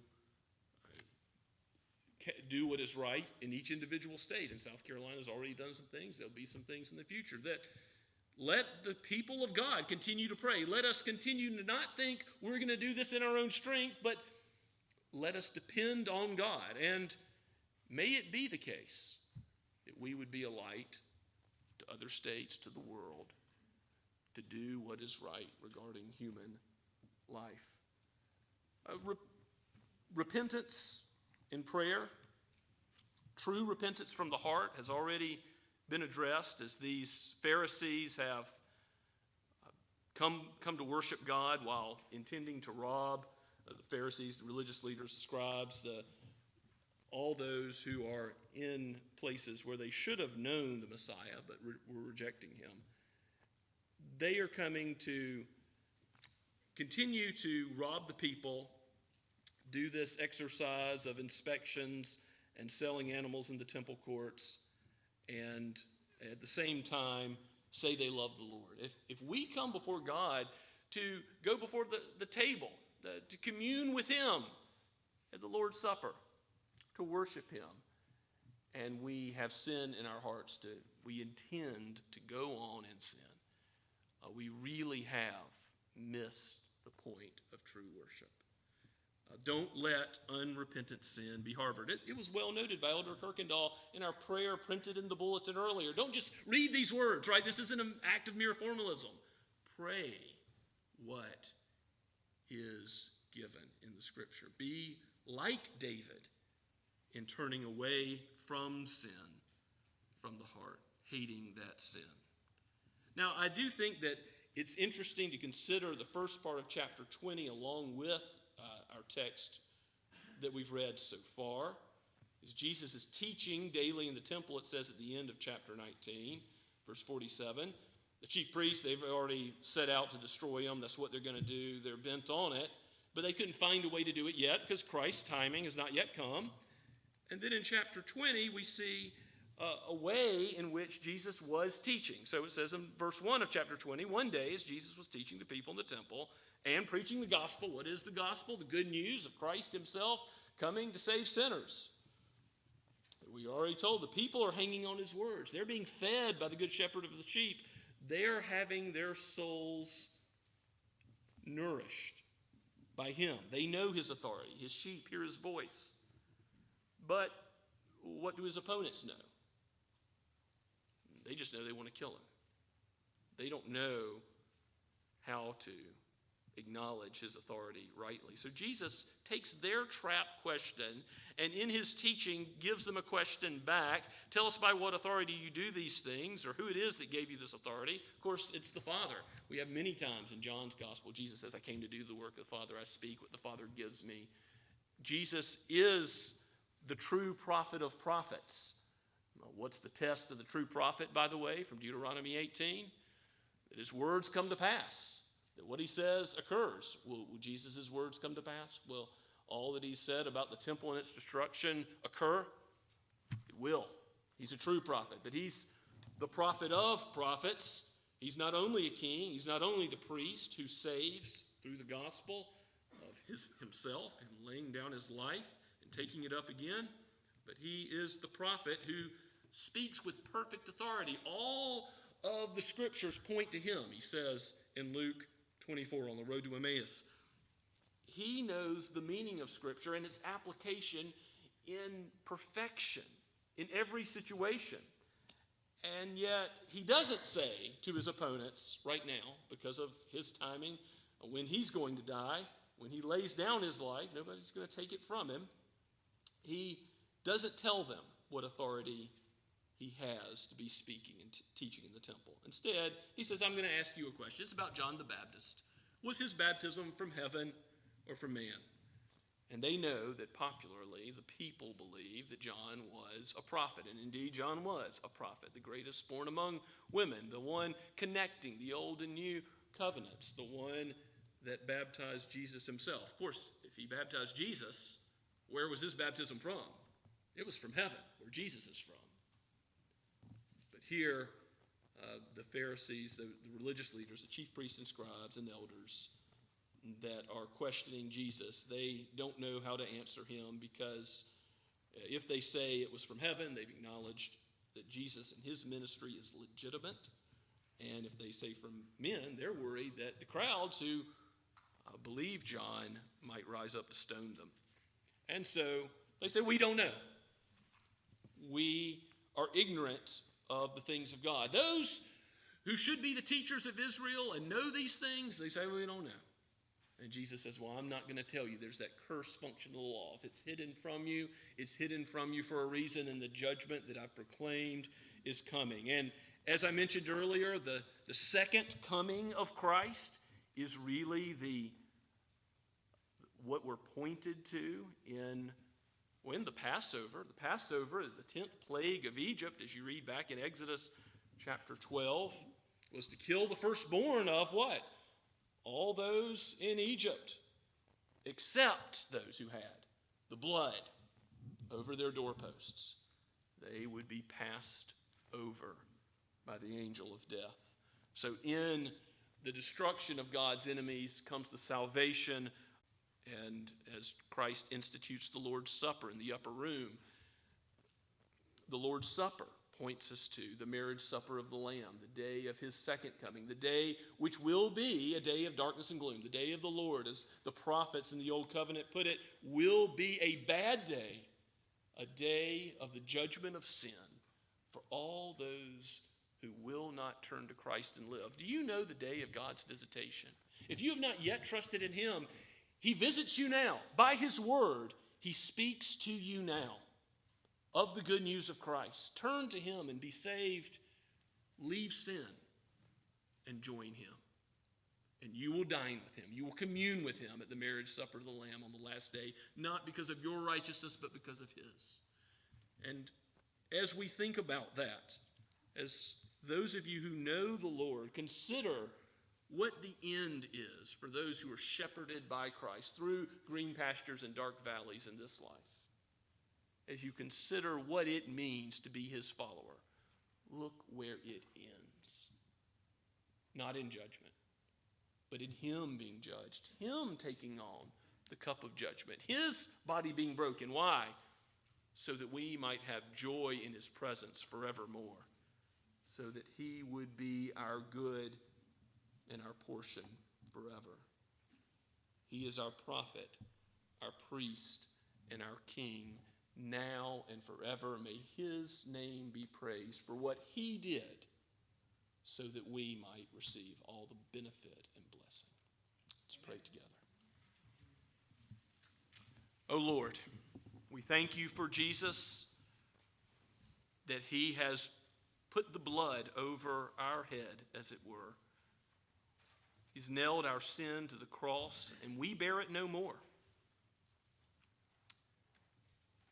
do what is right in each individual state. And South Carolina has already done some things. There'll be some things in the future that let the people of God continue to pray. Let us continue to not think we're going to do this in our own strength, but let us depend on God. And may it be the case that we would be a light to other states, to the world, to do what is right regarding human life. Repentance in prayer, true repentance from the heart, has already been addressed as these Pharisees have come to worship God while intending to rob the Pharisees, the religious leaders, the scribes, all those who are in places where they should have known the Messiah but were rejecting him. They are coming to continue to rob the people do this exercise of inspections and selling animals in the temple courts, and at the same time say they love the Lord. If we come before God to go before the table, to commune with him at the Lord's Supper, to worship him, and we have sin in our hearts, we intend to go on in sin, we really have missed the point of true worship. Don't let unrepentant sin be harbored. It was well noted by Elder Kirkendall in our prayer printed in the bulletin earlier. Don't just read these words, right? This isn't an act of mere formalism. Pray what is given in the Scripture. Be like David in turning away from sin from the heart, hating that sin. Now, I do think that it's interesting to consider the first part of chapter 20 along with our text that we've read so far. As Jesus is teaching daily in the temple, it says at the end of chapter 19, verse 47, the chief priests, they've already set out to destroy him. That's what they're going to do. They're bent on it, but they couldn't find a way to do it yet because Christ's timing has not yet come. And then in chapter 20, we see a way in which Jesus was teaching. So it says in verse 1 of chapter 20, one day as Jesus was teaching the people in the temple and preaching the gospel. What is the gospel? The good news of Christ himself coming to save sinners. We already told the people are hanging on his words. They're being fed by the good shepherd of the sheep. They're having their souls nourished by him. They know his authority. His sheep hear his voice. But what do his opponents know? They just know they want to kill him. They don't know how to acknowledge his authority rightly. So Jesus takes their trap question and in his teaching gives them a question back. Tell us by what authority you do these things, or who it is that gave you this authority. Of course, it's the Father. We have many times in John's gospel, Jesus says, I came to do the work of the Father. I speak what the Father gives me. Jesus is the true prophet of prophets. What's the test of the true prophet, by the way, from Deuteronomy 18? That his words come to pass. That what he says occurs. Will Jesus' words come to pass? Will all that he said about the temple and its destruction occur? It will. He's a true prophet, but he's the prophet of prophets. He's not only a king, he's not only the priest who saves through the gospel of himself and laying down his life and taking it up again, but he is the prophet who speaks with perfect authority. All of the scriptures point to him, he says in Luke 24 on the road to Emmaus. He knows the meaning of Scripture and its application in perfection, in every situation. And yet, he doesn't say to his opponents right now, because of his timing, when he's going to die, when he lays down his life, nobody's going to take it from him. He doesn't tell them what authority he has to be speaking and teaching in the temple. Instead, he says, I'm going to ask you a question. It's about John the Baptist. Was his baptism from heaven or from man? And they know that popularly the people believe that John was a prophet. And indeed, John was a prophet, the greatest born among women, the one connecting the old and new covenants, the one that baptized Jesus himself. Of course, if he baptized Jesus, where was his baptism from? It was from heaven, where Jesus is from. But here, the Pharisees, the religious leaders, the chief priests and scribes and elders that are questioning Jesus, they don't know how to answer him, because if they say it was from heaven, they've acknowledged that Jesus and his ministry is legitimate. And if they say from men, they're worried that the crowds who believe John might rise up to stone them. And so they say, we don't know. We are ignorant of the things of God. Those who should be the teachers of Israel and know these things, they say, we don't know. And Jesus says, well, I'm not going to tell you. There's that curse function of the law. If it's hidden from you, it's hidden from you for a reason, and the judgment that I've proclaimed is coming. And as I mentioned earlier, the second coming of Christ is really what we're pointed to in the Passover. The Passover, the 10th plague of Egypt, as you read back in Exodus chapter 12, was to kill the firstborn of what? All those in Egypt. except those who had the blood over their doorposts. They would be passed over by the angel of death. So in the destruction of God's enemies comes the salvation, and as Christ institutes the Lord's Supper in the upper room, the Lord's Supper points us to the marriage supper of the Lamb, the day of his second coming, the day which will be a day of darkness and gloom. The day of the Lord, as the prophets in the Old Covenant put it, will be a bad day, a day of the judgment of sin for all those who will not turn to Christ and live. Do you know the day of God's visitation? If you have not yet trusted in him, he visits you now. By his word, he speaks to you now of the good news of Christ. Turn to him and be saved. Leave sin and join him. And you will dine with him. You will commune with him at the marriage supper of the Lamb on the last day, not because of your righteousness, but because of his. And as we think about that, as those of you who know the Lord, consider what the end is for those who are shepherded by Christ through green pastures and dark valleys in this life. As you consider what it means to be his follower, look where it ends. Not in judgment, but in him being judged, him taking on the cup of judgment, his body being broken. Why? So that we might have joy in his presence forevermore, so that he would be our good and our portion forever. He is our prophet, our priest, and our king, now and forever. May his name be praised for what he did, so that we might receive all the benefit and blessing. Let's pray together. O Lord, we thank you for Jesus, that he has put the blood over our head, as it were. He's nailed our sin to the cross, and we bear it no more.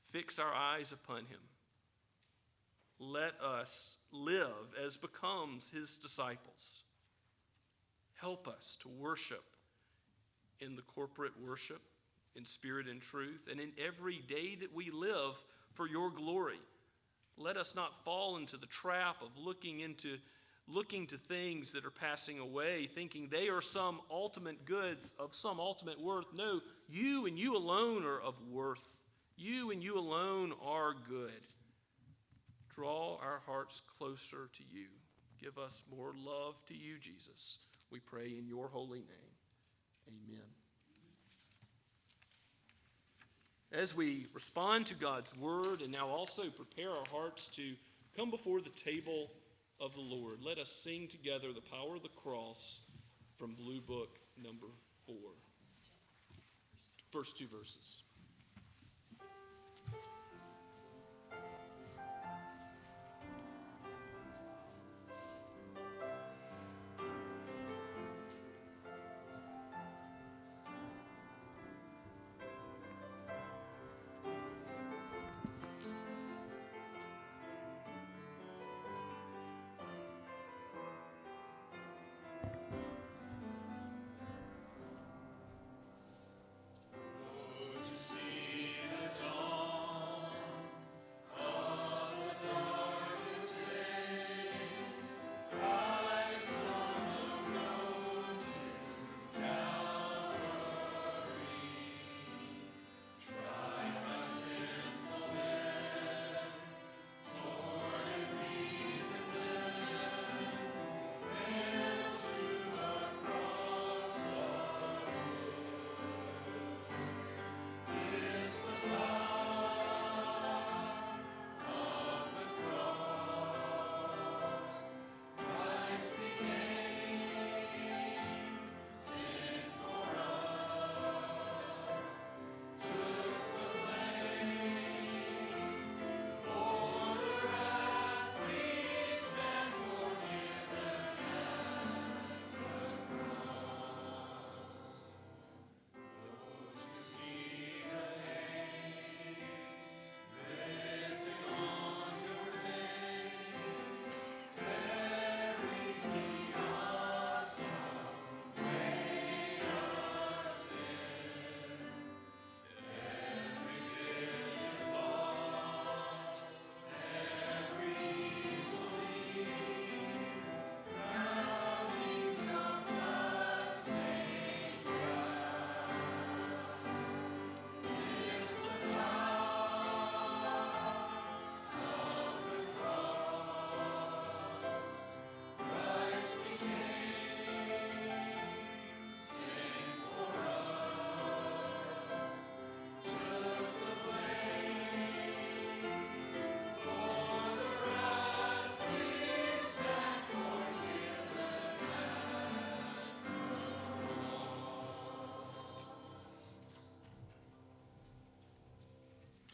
Fix our eyes upon him. Let us live as becomes his disciples. Help us to worship in the corporate worship, in spirit and truth, and in every day that we live for your glory. Let us not fall into the trap of looking to things that are passing away, thinking they are some ultimate goods of some ultimate worth. No, you and you alone are of worth. You and you alone are good. Draw our hearts closer to you. Give us more love to you, Jesus. We pray in your holy name. Amen. As we respond to God's word and now also prepare our hearts to come before the table of the Lord, let us sing together the power of the cross from Blue Book number 4. First 2 verses.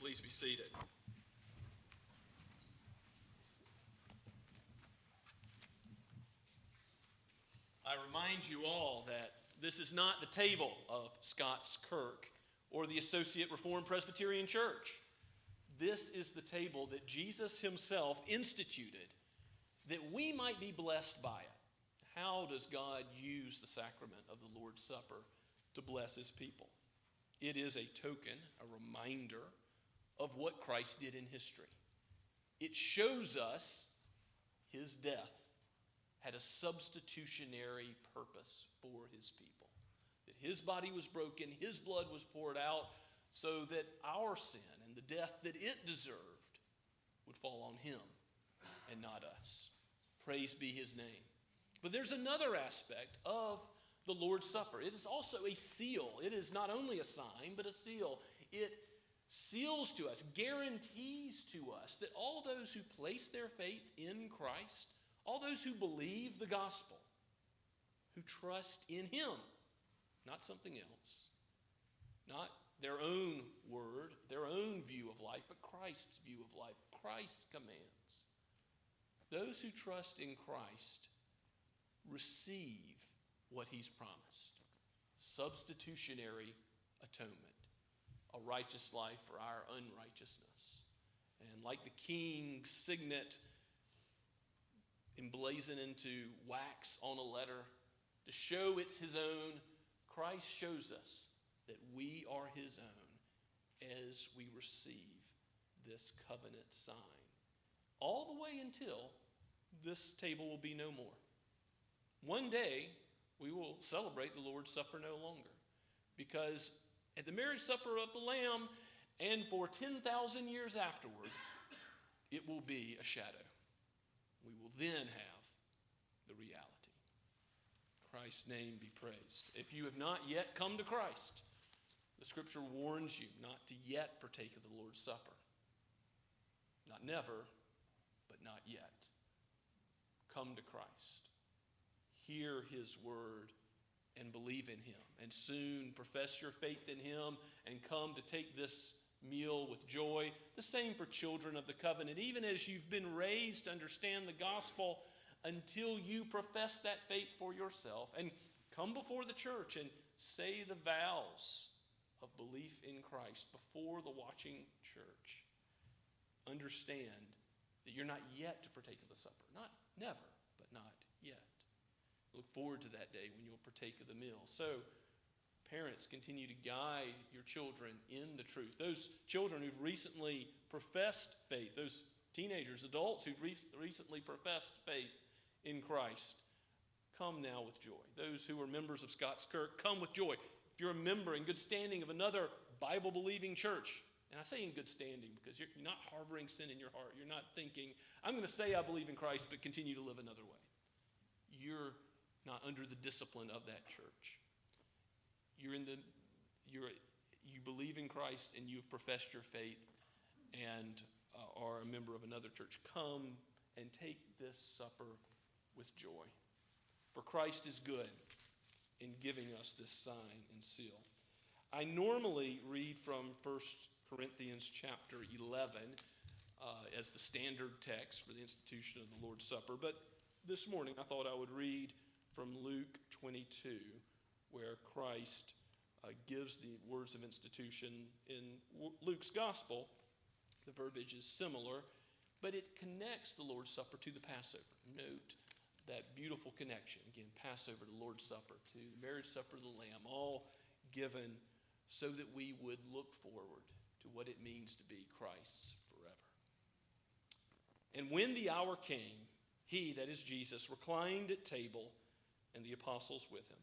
Please be seated. I remind you all that this is not the table of Scots Kirk or the Associate Reformed Presbyterian Church. This is the table that Jesus himself instituted that we might be blessed by it. How does God use the sacrament of the Lord's Supper to bless his people? It is a token, a reminder of what Christ did in history. It shows us his death had a substitutionary purpose for his people. That his body was broken, his blood was poured out, so that our sin and the death that it deserved would fall on him and not us. Praise be his name. But there's another aspect of the Lord's Supper. It is also a seal. It is not only a sign, but a seal. It seals to us, guarantees to us that all those who place their faith in Christ, all those who believe the gospel, who trust in him, not something else, not their own word, their own view of life, but Christ's view of life, Christ's commands. Those who trust in Christ receive what he's promised. Substitutionary atonement, a righteous life for our unrighteousness. And like the king's signet emblazoned into wax on a letter to show it's his own, Christ shows us that we are his own as we receive this covenant sign. All the way until this table will be no more. One day, we will celebrate the Lord's Supper no longer, because at the marriage supper of the Lamb and for 10,000 years afterward, it will be a shadow. We will then have the reality. Christ's name be praised. If you have not yet come to Christ, the scripture warns you not to yet partake of the Lord's Supper. Not never, but not yet. Come to Christ. Hear his word and believe in him. And soon profess your faith in him and come to take this meal with joy. The same for children of the covenant. Even as you've been raised to understand the gospel, until you profess that faith for yourself and come before the church and say the vows of belief in Christ before the watching church. Understand that you're not yet to partake of the supper. Not never, but not yet. Look forward to that day when you'll partake of the meal. So, parents, continue to guide your children in the truth. Those children who've recently professed faith, those teenagers, adults who've recently professed faith in Christ, come now with joy. Those who are members of Scots Kirk, come with joy. If you're a member in good standing of another Bible-believing church, and I say in good standing because you're not harboring sin in your heart. You're not thinking, I'm going to say I believe in Christ, but continue to live another way. You're not under the discipline of that church. You believe in Christ and you've professed your faith and are a member of another church. Come and take this supper with joy. For Christ is good in giving us this sign and seal. I normally read from 1 Corinthians chapter 11 as the standard text for the institution of the Lord's Supper, but this morning I thought I would read from Luke 22, where Christ gives the words of institution. In Luke's gospel, the verbiage is similar, but it connects the Lord's Supper to the Passover. Note that beautiful connection. Again, Passover to Lord's Supper, to the marriage supper of the Lamb, all given so that we would look forward to what it means to be Christ's forever. And when the hour came, he, that is Jesus, reclined at table, and the apostles with him.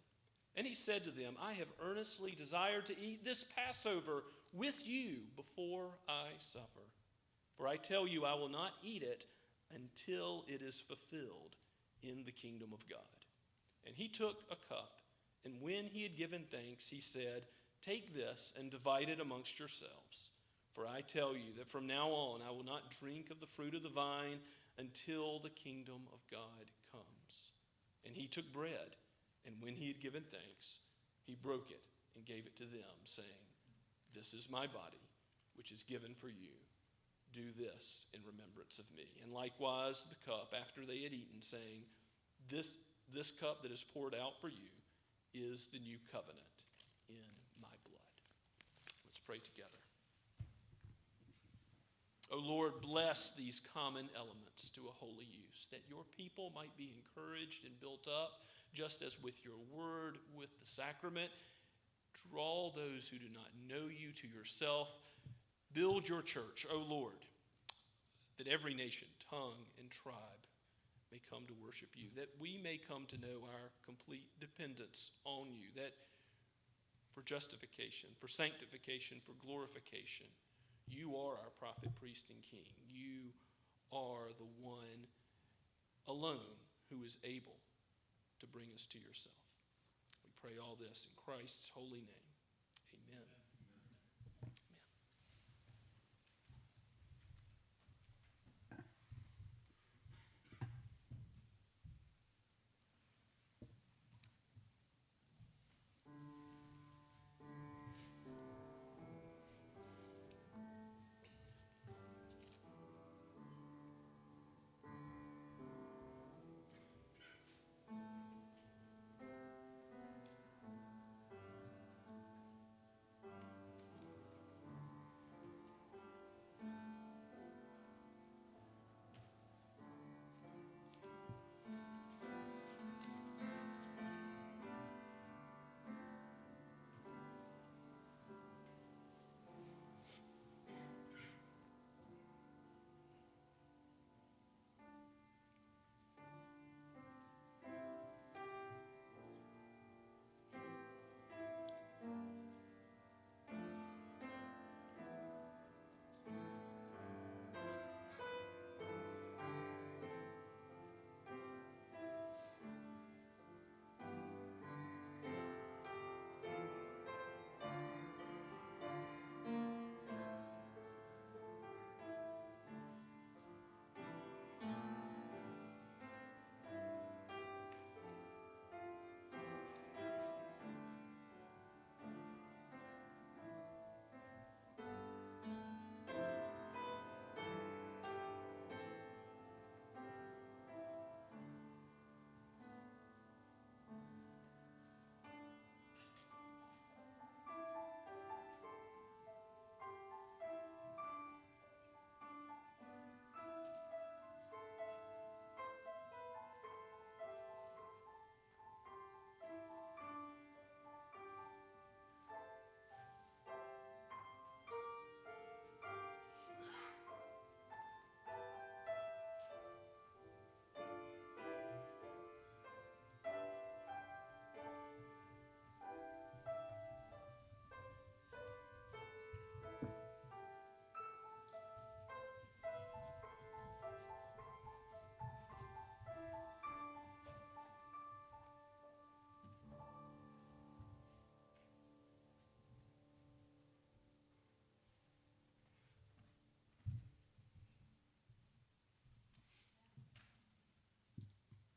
And he said to them, I have earnestly desired to eat this Passover with you before I suffer. For I tell you, I will not eat it until it is fulfilled in the kingdom of God. And he took a cup, and when he had given thanks, he said, take this and divide it amongst yourselves. For I tell you that from now on I will not drink of the fruit of the vine until the kingdom of God comes. And he took bread, and when he had given thanks, he broke it and gave it to them, saying, this is my body, which is given for you. Do this in remembrance of me. And likewise the cup after they had eaten, saying, This cup that is poured out for you is the new covenant in my blood. Let's pray together. O Lord, bless these common elements to a holy use, that your people might be encouraged and built up, just as with your word, with the sacrament. Draw those who do not know you to yourself. Build your church, O Lord, that every nation, tongue, and tribe may come to worship you, that we may come to know our complete dependence on you, that for justification, for sanctification, for glorification, you are our prophet, priest, and king. You are the one alone who is able to bring us to yourself. We pray all this in Christ's holy name. Amen.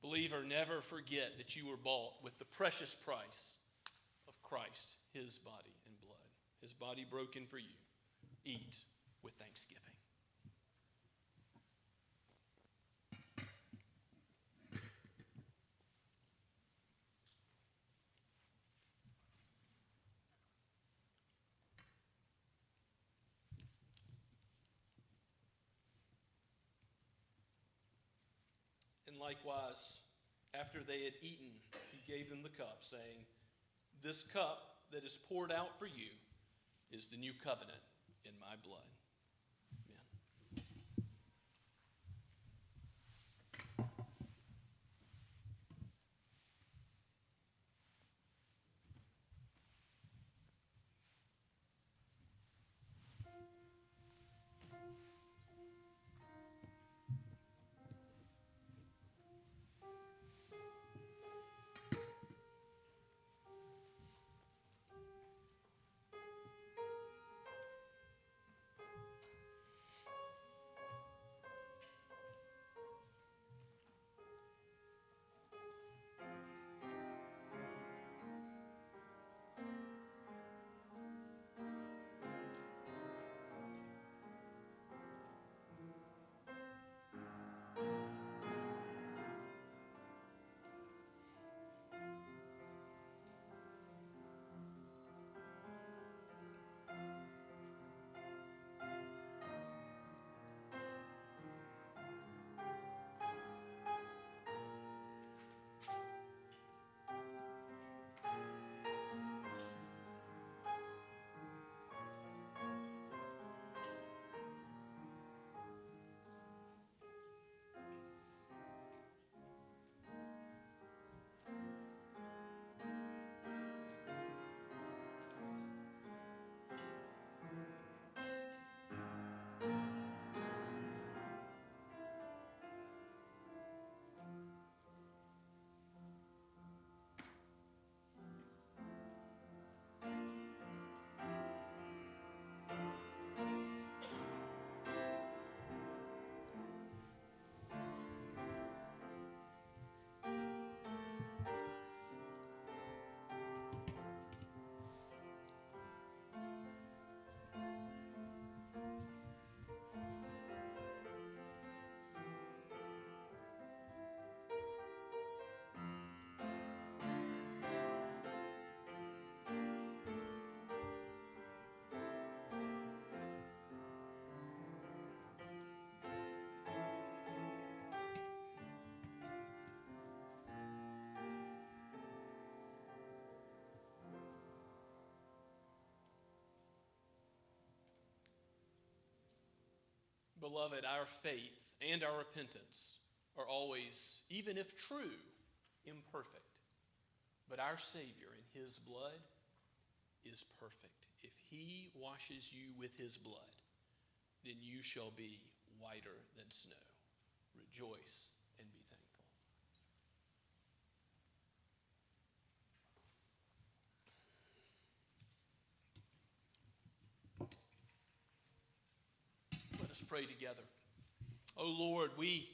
Believer, never forget that you were bought with the precious price of Christ, his body and blood, his body broken for you. Eat with thanksgiving. And likewise, after they had eaten, he gave them the cup, saying, This cup that is poured out for you is the new covenant in my blood. Amen. Beloved, our faith and our repentance are always, even if true, imperfect. But our Savior in his blood is perfect. If he washes you with his blood, then you shall be whiter than snow. Rejoice and be thankful. Let us pray together. O Lord, we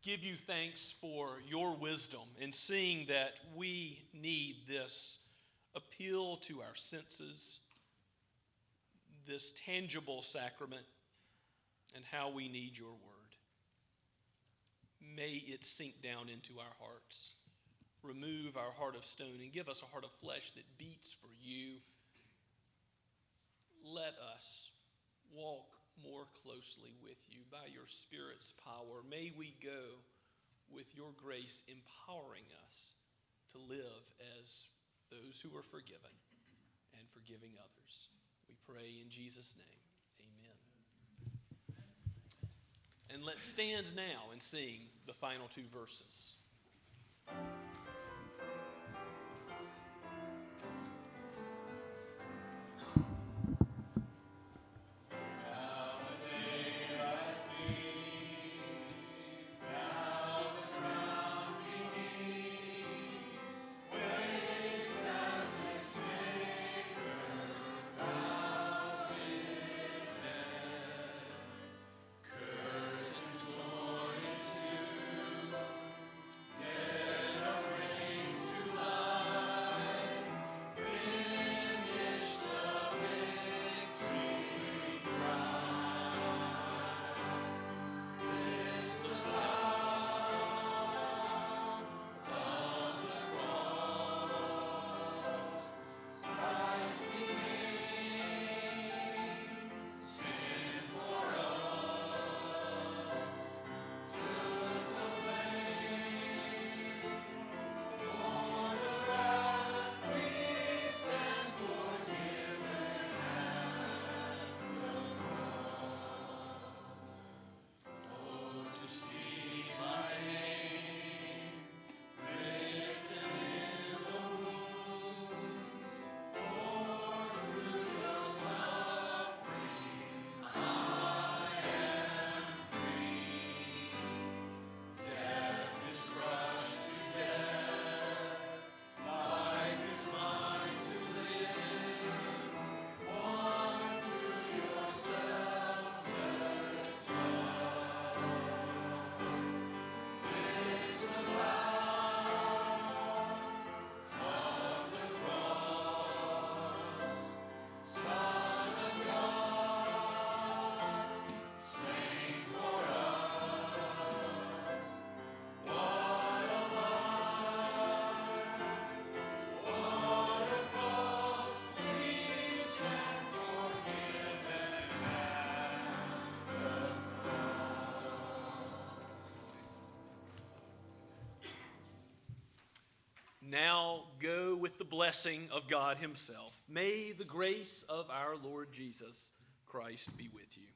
give you thanks for your wisdom in seeing that we need this appeal to our senses, this tangible sacrament, and how we need your word. May it sink down into our hearts. Remove our heart of stone and give us a heart of flesh that beats for you. Let us walk more closely with you by your Spirit's power. May we go with your grace empowering us to live as those who are forgiven and forgiving others. We pray in Jesus' name. Amen. And let's stand now and sing the final two verses. Now go with the blessing of God himself. May the grace of our Lord Jesus Christ be with you.